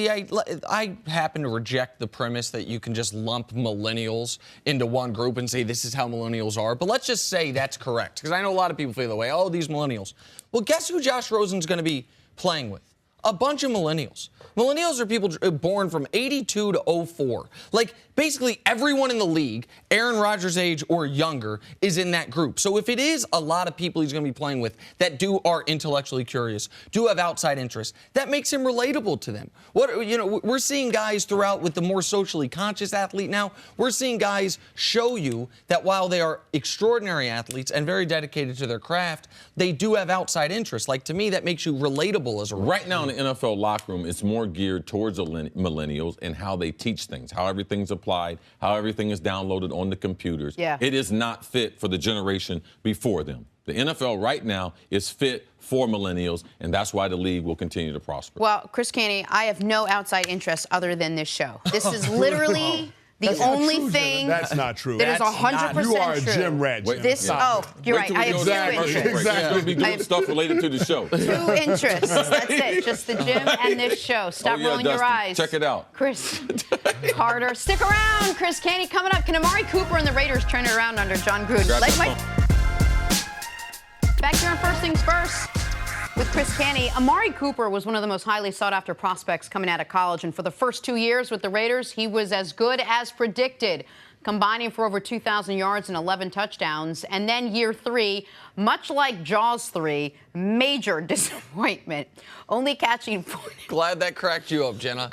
Speaker 2: I happen to reject the premise that you can just lump millennials into one group and say this is how millennials are. But let's just say that's correct, because I know a lot of people feel the way, oh, these millennials. Well, guess who Josh Rosen's going to be playing with? A bunch of millennials. Millennials are people born from 82 to 04. Like, basically everyone in the league, Aaron Rodgers' age or younger, is in that group. So if it is a lot of people he's going to be playing with that are intellectually curious, do have outside interests, that makes him relatable to them. We're seeing guys throughout with the more socially conscious athlete now, we're seeing guys show you that while they are extraordinary athletes and very dedicated to their craft, they do have outside interests. Like, to me, that makes you relatable as a
Speaker 3: right now in the NFL locker room, it's more geared towards the millennials and how they teach things, how everything's applied, how everything is downloaded on the computers.
Speaker 1: Yeah.
Speaker 3: It is not fit for the generation before them. The NFL right now is fit for millennials, and that's why the league will continue to prosper.
Speaker 1: Well, Cris Canty, I have no outside interest other than this show. This is literally the only thing
Speaker 4: that's not true.
Speaker 1: That is 100% true.
Speaker 4: You are a gym rat.
Speaker 1: You're right. I have two interests.
Speaker 3: Exactly. We'll be doing stuff related to the show.
Speaker 1: 2 interests. That's it. Just the gym and this show. Stop rolling your eyes.
Speaker 3: Check it out.
Speaker 1: Chris Carter. Stick around. Cris Canty coming up. Can Amari Cooper and the Raiders turn it around under John Gruden? Back here on First Things First with Cris Canty. Amari Cooper was one of the most highly sought-after prospects coming out of college, and for the first 2 years with the Raiders, he was as good as predicted, combining for over 2,000 yards and 11 touchdowns. And then year 3, much like Jaws 3, major disappointment, only catching 40.
Speaker 2: Glad that cracked you up, Jenna.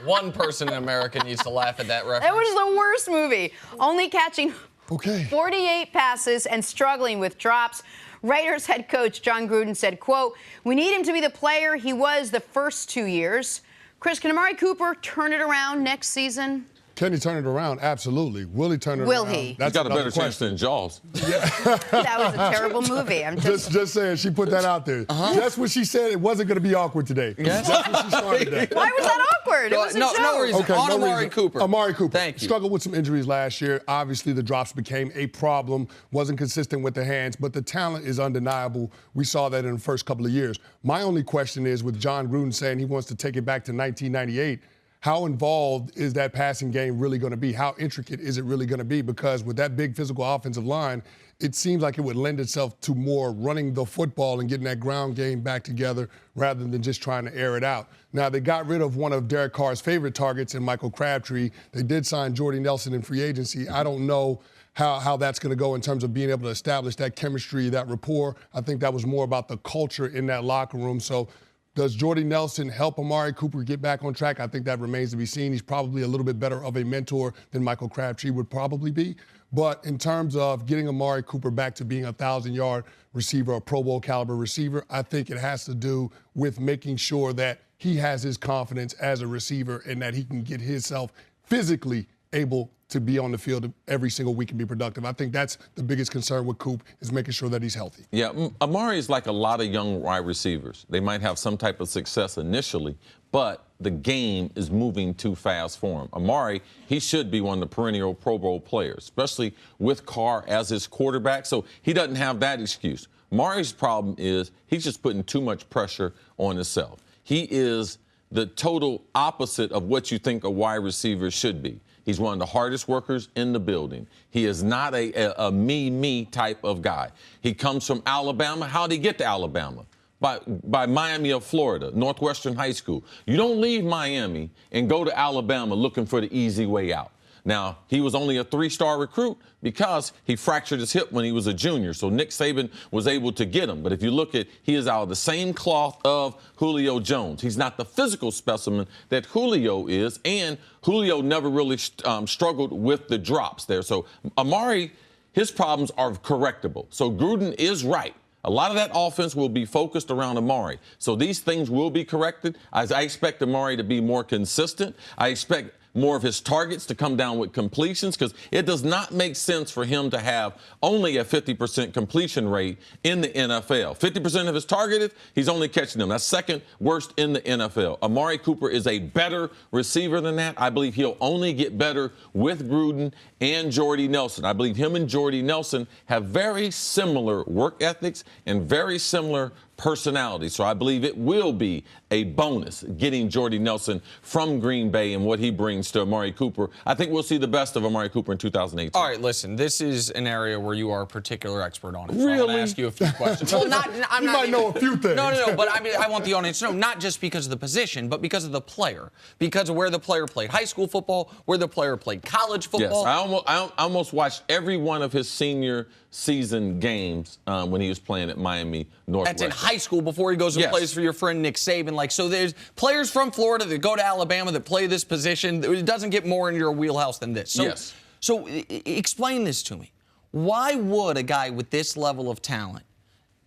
Speaker 2: One person in America needs to laugh at that reference.
Speaker 1: It was the worst movie. Only catching 48 passes and struggling with drops. Raiders head coach John Gruden said, quote, "We need him to be the player he was the first 2 years." Cris, can Amari Cooper turn it around next season?
Speaker 4: Can he turn it around? Absolutely. Will he turn it around?
Speaker 1: Will he?
Speaker 3: He's got a better chance than Jaws.
Speaker 1: That was a terrible movie. I'm
Speaker 4: just saying, she put that out there. That's what she said. It wasn't going to be awkward today.
Speaker 2: Yes.
Speaker 4: That's what she started that.
Speaker 1: Why was that awkward? It was a
Speaker 2: no
Speaker 1: joke.
Speaker 2: reason.
Speaker 4: Okay,
Speaker 2: On
Speaker 4: no
Speaker 2: Amari
Speaker 4: reason.
Speaker 2: Cooper.
Speaker 4: Amari Cooper.
Speaker 2: Thank you.
Speaker 4: Struggled with some injuries last year. Obviously, the drops became a problem. Wasn't consistent with the hands, but the talent is undeniable. We saw that in the first couple of years. My only question is, with John Gruden saying he wants to take it back to 1998, how involved is that passing game really going to be? How intricate is it really going to be? Because with that big physical offensive line, it seems like it would lend itself to more running the football and getting that ground game back together rather than just trying to air it out. Now, they got rid of one of Derek Carr's favorite targets in Michael Crabtree. They did sign Jordy Nelson in free agency. I don't know how that's going to go in terms of being able to establish that chemistry, that rapport. I think that was more about the culture in that locker room. So does Jordy Nelson help Amari Cooper get back on track? I think that remains to be seen. He's probably a little bit better of a mentor than Michael Crabtree would probably be. But in terms of getting Amari Cooper back to being a 1,000-yard receiver, a Pro Bowl caliber receiver, I think it has to do with making sure that he has his confidence as a receiver and that he can get himself physically able to be on the field every single week and be productive. I think that's the biggest concern with Coop, is making sure that he's healthy.
Speaker 3: Yeah, Amari is like a lot of young wide receivers. They might have some type of success initially, but the game is moving too fast for him. Amari, he should be one of the perennial Pro Bowl players, especially with Carr as his quarterback, so he doesn't have that excuse. Amari's problem is he's just putting too much pressure on himself. He is the total opposite of what you think a wide receiver should be. He's one of the hardest workers in the building. He is not a me type of guy. He comes from Alabama. How did he get to Alabama? By Miami of Florida, Northwestern High School. You don't leave Miami and go to Alabama looking for the easy way out. Now, he was only a 3-star recruit because he fractured his hip when he was a junior, so Nick Saban was able to get him. But if you look at, he is out of the same cloth of Julio Jones. He's not the physical specimen that Julio is, and Julio never really struggled with the drops there. So Amari, his problems are correctable. So Gruden is right. A lot of that offense will be focused around Amari. So these things will be corrected. I expect Amari to be more consistent. I expect more of his targets to come down with completions, because it does not make sense for him to have only a 50% completion rate in the NFL. 50% of his targeted, he's only catching them. That's second worst in the NFL. Amari Cooper is a better receiver than that. I believe he'll only get better with Gruden and Jordy Nelson. I believe him and Jordy Nelson have very similar work ethics and very similar personality. So I believe it will be a bonus getting Jordy Nelson from Green Bay and what he brings to Amari Cooper. I think we'll see the best of Amari Cooper in 2018.
Speaker 2: All right, listen, this is an area where you are a particular expert on it. So
Speaker 3: Really?
Speaker 2: I want to ask you a few questions. Well,
Speaker 4: You might know a few things.
Speaker 2: No, but I mean, I want the audience to know, not just because of the position, but because of the player, because of where the player played high school football, where the player played college football.
Speaker 3: Yes, I almost watched every one of his senior season games when he was playing at Miami Northwestern.
Speaker 2: That's in high school before he goes and plays for your friend Nick Saban. Like, so there's players from Florida that go to Alabama that play this position. It doesn't get more in your wheelhouse than this. So,
Speaker 3: Yes.
Speaker 2: So explain this to me. Why would a guy with this level of talent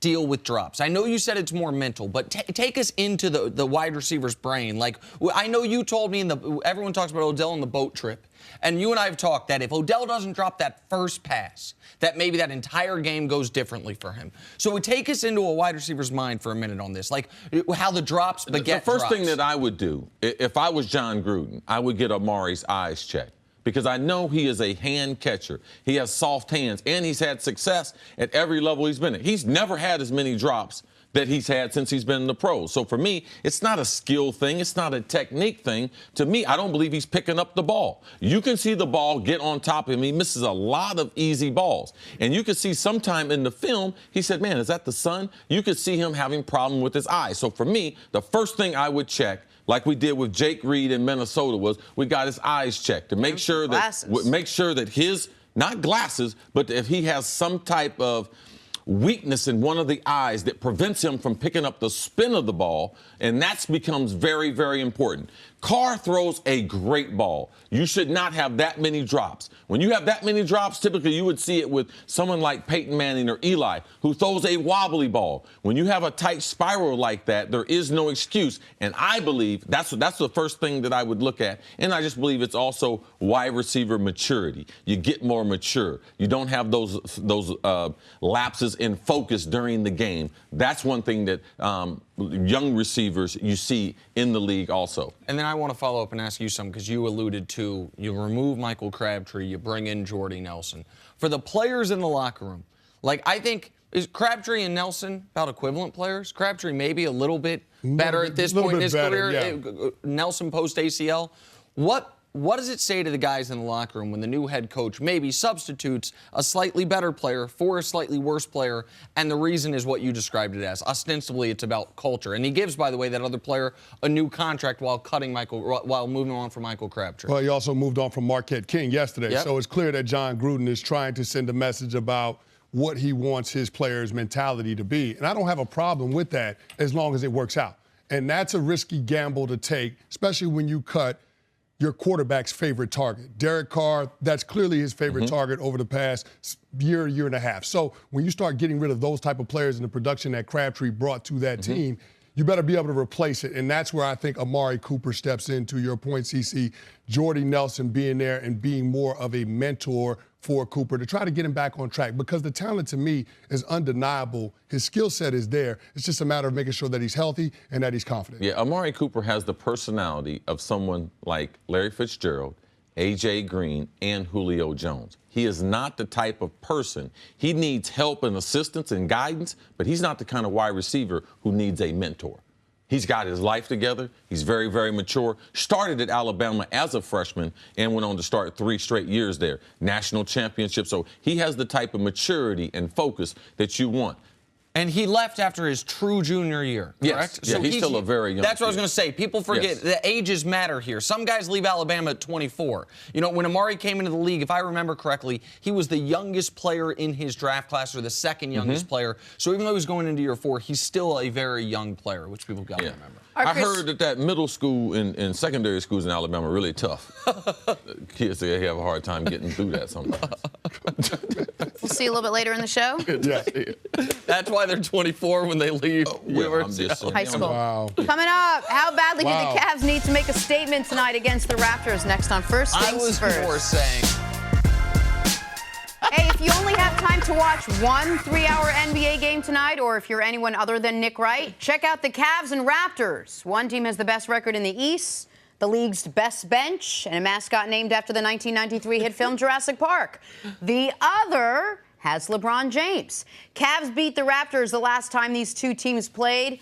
Speaker 2: deal with drops? I know you said it's more mental, but take us into the wide receiver's brain. Like, I know you told me everyone talks about Odell on the boat trip, and you and I have talked that if Odell doesn't drop that first pass, that maybe that entire game goes differently for him. So take us into a wide receiver's mind for a minute on this, like how the drops beget
Speaker 3: The first
Speaker 2: drops.
Speaker 3: thing that I would do, if I was John Gruden, I would get Amari's eyes checked, because I know he is a hand catcher. He has soft hands, and he's had success at every level he's been at. He's never had as many drops that he's had since he's been in the pros. So for me, it's not a skill thing. It's not a technique thing. To me, I don't believe he's picking up the ball. You can see the ball get on top of him. He misses a lot of easy balls. And you can see sometime in the film, he said, man, is that the sun? You could see him having problem with his eyes. So for me, the first thing I would check, like we did with Jake Reed in Minnesota, was we got his eyes checked to make sure that his, not glasses, but if he has some type of weakness in one of the eyes that prevents him from picking up the spin of the ball, and that becomes very, very important. Carr throws a great ball. You should not have that many drops. When you have that many drops, typically you would see it with someone like Peyton Manning or Eli, who throws a wobbly ball. When you have a tight spiral like that, there is no excuse. And I believe that's the first thing that I would look at. And I just believe it's also wide receiver maturity. You get more mature. You don't have those lapses in focus during the game. That's one thing that young receivers you see in the league also.
Speaker 2: And then I want to follow up and ask you something, because you alluded to you remove Michael Crabtree, you bring in Jordy Nelson. For the players in the locker room, like, I think, is Crabtree and Nelson about equivalent players? Crabtree maybe a little bit better at this point in his career.
Speaker 4: Yeah.
Speaker 2: Nelson post ACL. What does it say to the guys in the locker room when the new head coach maybe substitutes a slightly better player for a slightly worse player, and the reason is what you described it as? Ostensibly, it's about culture. And he gives, by the way, that other player a new contract while moving on from Michael Crabtree.
Speaker 4: Well, he also moved on from Marquette King yesterday.
Speaker 2: Yep.
Speaker 4: So it's clear that John Gruden is trying to send a message about what he wants his players' mentality to be. And I don't have a problem with that as long as it works out. And that's a risky gamble to take, especially when you cut your quarterback's favorite target. Derek Carr, that's clearly his favorite target over the past year and a half. So when you start getting rid of those type of players in the production that Crabtree brought to that team, you better be able to replace it. And that's where I think Amari Cooper steps in, to your point, CC. Jordy Nelson being there and being more of a mentor for Cooper to try to get him back on track, because the talent to me is undeniable. His skill set is there. It's just a matter of making sure that he's healthy and that he's confident.
Speaker 3: Yeah, Amari Cooper has the personality of someone like Larry Fitzgerald, A.J. Green, and Julio Jones. He is not the type of person. He needs help and assistance and guidance, but he's not the kind of wide receiver who needs a mentor. He's got his life together. He's very, very mature. Started at Alabama as a freshman and went on to start 3 straight years there. National championship. So he has the type of maturity and focus that you want.
Speaker 2: And he left after his true junior year, correct?
Speaker 3: Yes. Yeah, he's still a very young
Speaker 2: That's what I was
Speaker 3: kid.
Speaker 2: going to say. People forget the ages matter here. Some guys leave Alabama at 24. You know, when Amari came into the league, if I remember correctly, he was the youngest player in his draft class, or the second youngest player. So even though he's going into year 4, he's still a very young player, which people got to remember.
Speaker 3: I heard that middle school and secondary schools in Alabama are really tough. Kids, they have a hard time getting through that sometimes.
Speaker 1: We'll see you a little bit later in the show.
Speaker 2: That's why they're 24 when they leave
Speaker 1: High school.
Speaker 4: Wow.
Speaker 1: Coming up, how badly do the Cavs need to make a statement tonight against the Raptors? Next on First Things First.
Speaker 2: I was more saying.
Speaker 1: Hey, if you only have time to watch one 3-hour NBA game tonight, or if you're anyone other than Nick Wright, check out the Cavs and Raptors. One team has the best record in the East, the league's best bench, and a mascot named after the 1993 hit film Jurassic Park. The other has LeBron James. Cavs beat the Raptors the last time these two teams played.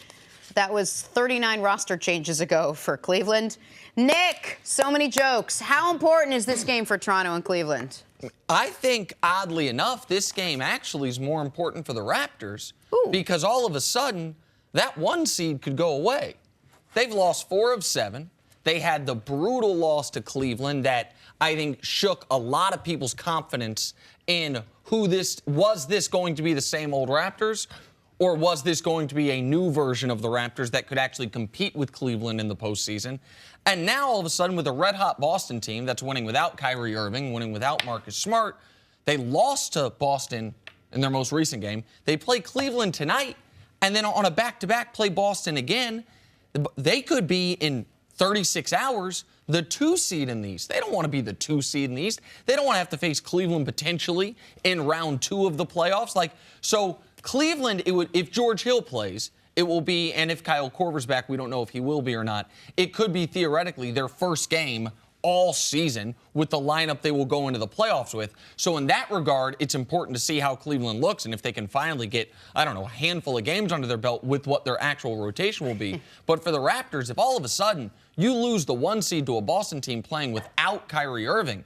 Speaker 1: That was 39 roster changes ago for Cleveland. Nick, so many jokes. How important is this game for Toronto and Cleveland?
Speaker 2: I think, oddly enough, this game actually is more important for the Raptors because all of a sudden, that 1 seed could go away. They've lost 4 of 7. They had the brutal loss to Cleveland that I think shook a lot of people's confidence in was this going to be the same old Raptors, or was this going to be a new version of the Raptors that could actually compete with Cleveland in the postseason? And now, all of a sudden, with a red-hot Boston team that's winning without Kyrie Irving, winning without Marcus Smart, they lost to Boston in their most recent game. They play Cleveland tonight, and then on a back-to-back play Boston again. They could be, in 36 hours, the 2 seed in the East. They don't want to be the 2 seed in the East. They don't want to have to face Cleveland potentially in round 2 of the playoffs. So Cleveland, if George Hill plays, it will be, and if Kyle Korver's back, we don't know if he will be or not, it could be theoretically their first game all season with the lineup they will go into the playoffs with. So in that regard, it's important to see how Cleveland looks and if they can finally get, I don't know, a handful of games under their belt with what their actual rotation will be. But for the Raptors, if all of a sudden you lose the 1 seed to a Boston team playing without Kyrie Irving,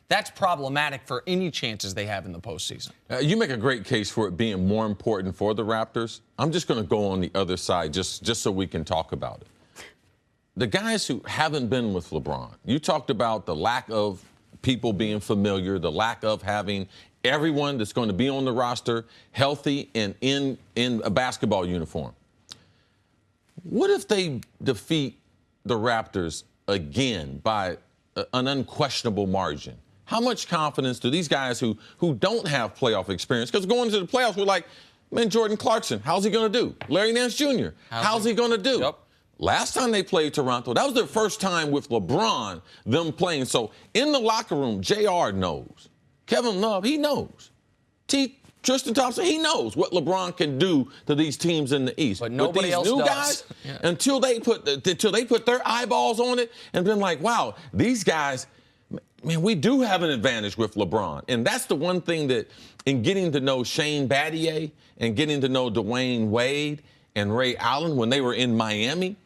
Speaker 2: that's problematic for any chances they have in the postseason.
Speaker 3: You make a great case for it being more important for the Raptors. I'm just going to go on the other side just so we can talk about it. The guys who haven't been with LeBron, you talked about the lack of people being familiar, the lack of having everyone that's going to be on the roster healthy and in a basketball uniform. What if they defeat the Raptors again by an unquestionable margin? How much confidence do these guys who don't have playoff experience, because going into the playoffs, we're like, man, Jordan Clarkson, how's he going to do? Larry Nance Jr., how's he going to do?
Speaker 2: Yep.
Speaker 3: Last time they played Toronto, that was their first time with LeBron, them playing. So in the locker room, JR knows. Kevin Love, he knows. Tristan Thompson, he knows what LeBron can do to these teams in the East.
Speaker 2: But nobody else
Speaker 3: new
Speaker 2: does.
Speaker 3: Guys, until they put their eyeballs on it and been like, wow, these guys, man, we do have an advantage with LeBron. And that's the one thing that in getting to know Shane Battier and getting to know Dwayne Wade and Ray Allen when they were in Miami,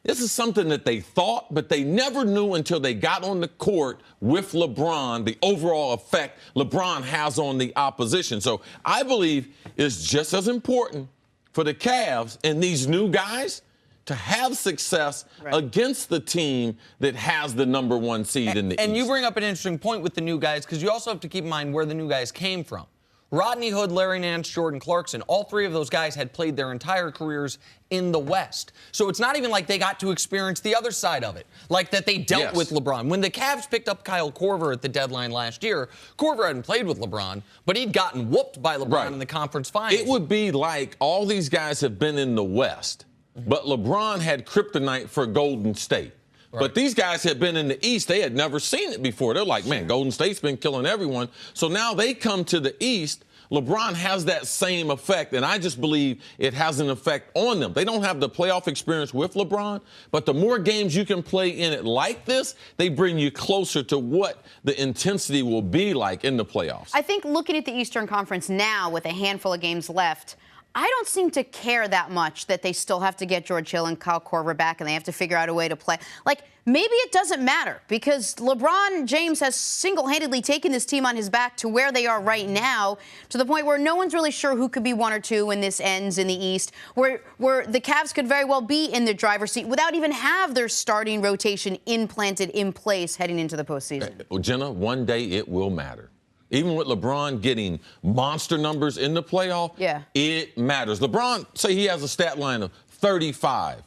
Speaker 3: this is something that they thought, but they never knew until they got on the court with LeBron, the overall effect LeBron has on the opposition. So I believe it's just as important for the Cavs and these new guys to have success against the team that has the number one seed in the East.
Speaker 2: And you bring up an interesting point with the new guys, because you also have to keep in mind where the new guys came from. Rodney Hood, Larry Nance, Jordan Clarkson, all three of those guys had played their entire careers in the West. So it's not even like they got to experience the other side of it, like that they dealt with LeBron. When the Cavs picked up Kyle Korver at the deadline last year, Korver hadn't played with LeBron, but he'd gotten whooped by LeBron in the conference finals.
Speaker 3: It would be like all these guys have been in the West, but LeBron had kryptonite for Golden State. But these guys had been in the East. They had never seen it before. They're like, man, Golden State's been killing everyone. So now they come to the East. LeBron has that same effect, and I just believe it has an effect on them. They don't have the playoff experience with LeBron, but the more games you can play in it like this, they bring you closer to what the intensity will be like in the playoffs.
Speaker 1: I think looking at the Eastern Conference now with a handful of games left, I don't seem to care that much that they still have to get George Hill and Kyle Korver back and they have to figure out a way to play. Like, maybe it doesn't matter because LeBron James has single-handedly taken this team on his back to where they are right now, to the point where no one's really sure who could be one or two when this ends in the East, where the Cavs could very well be in the driver's seat without even have their starting rotation implanted in place heading into the postseason.
Speaker 3: Well, Jenna, one day it will matter. Even with LeBron getting monster numbers in the playoff, it matters. LeBron, say he has a stat line of 35,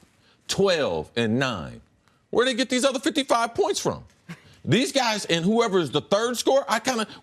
Speaker 3: 12, and 9. Where do they get these other 55 points from? These guys and whoever is the third scorer,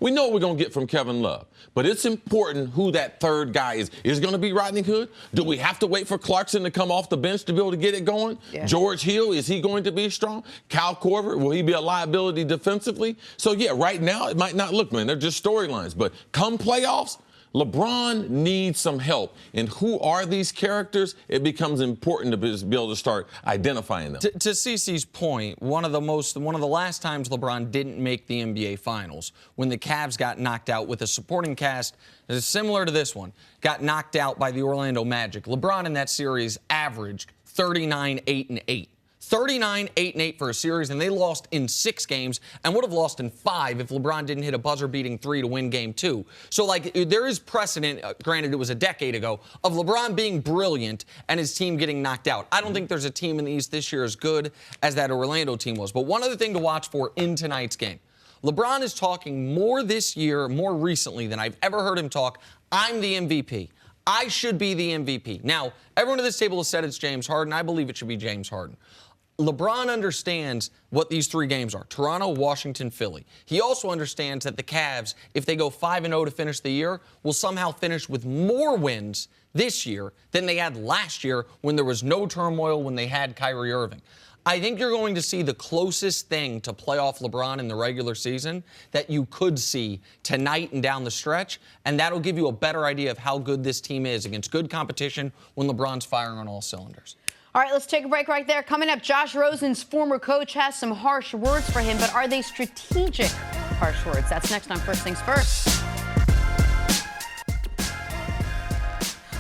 Speaker 3: we know what we're going to get from Kevin Love. But it's important who that third guy is. Is it going to be Rodney Hood? Do we have to wait for Clarkson to come off the bench to be able to get it going? George Hill, is he going to be strong? Kyle Korver, will he be a liability defensively? So, yeah, right now it might not look, man, they're just storylines. But come playoffs, LeBron needs some help. And who are these characters? It becomes important to be able to start identifying them.
Speaker 2: To CeCe's point, one of the last times LeBron didn't make the NBA Finals, when the Cavs got knocked out with a supporting cast that is similar to this one, got knocked out by the Orlando Magic. LeBron in that series averaged 39, 8, and 8. 39, 8, and 8 for a series, and they lost in 6 games and would have lost in 5 if LeBron didn't hit a buzzer-beating 3 to win Game 2. So, like, there is precedent, granted it was a decade ago, of LeBron being brilliant and his team getting knocked out. I don't think there's a team in the East this year as good as that Orlando team was. But one other thing to watch for in tonight's game. LeBron is talking more this year, more recently than I've ever heard him talk. I'm the MVP. I should be the MVP. Now, everyone at this table has said it's James Harden. I believe it should be James Harden. LeBron understands what these 3 games are: Toronto, Washington, Philly. He also understands that the Cavs, if they go 5-0 to finish the year, will somehow finish with more wins this year than they had last year when there was no turmoil, when they had Kyrie Irving. I think you're going to see the closest thing to playoff LeBron in the regular season that you could see tonight and down the stretch, and that'll give you a better idea of how good this team is against good competition when LeBron's firing on all cylinders.
Speaker 1: All right, let's take a break right there. Coming up, Josh Rosen's former coach has some harsh words for him, but are they strategic harsh words? That's next on First Things First.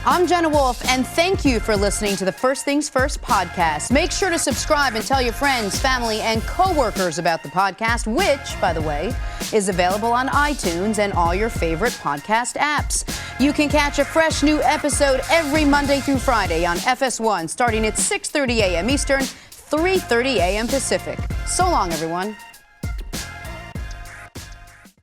Speaker 1: I'm Jenna Wolfe, and thank you for listening to the First Things First podcast. Make sure to subscribe and tell your friends, family, and coworkers about the podcast, which, by the way, is available on iTunes and all your favorite podcast apps. You can catch a fresh new episode every Monday through Friday on FS1, starting at 6:30 a.m. Eastern, 3:30 a.m. Pacific. So long, everyone.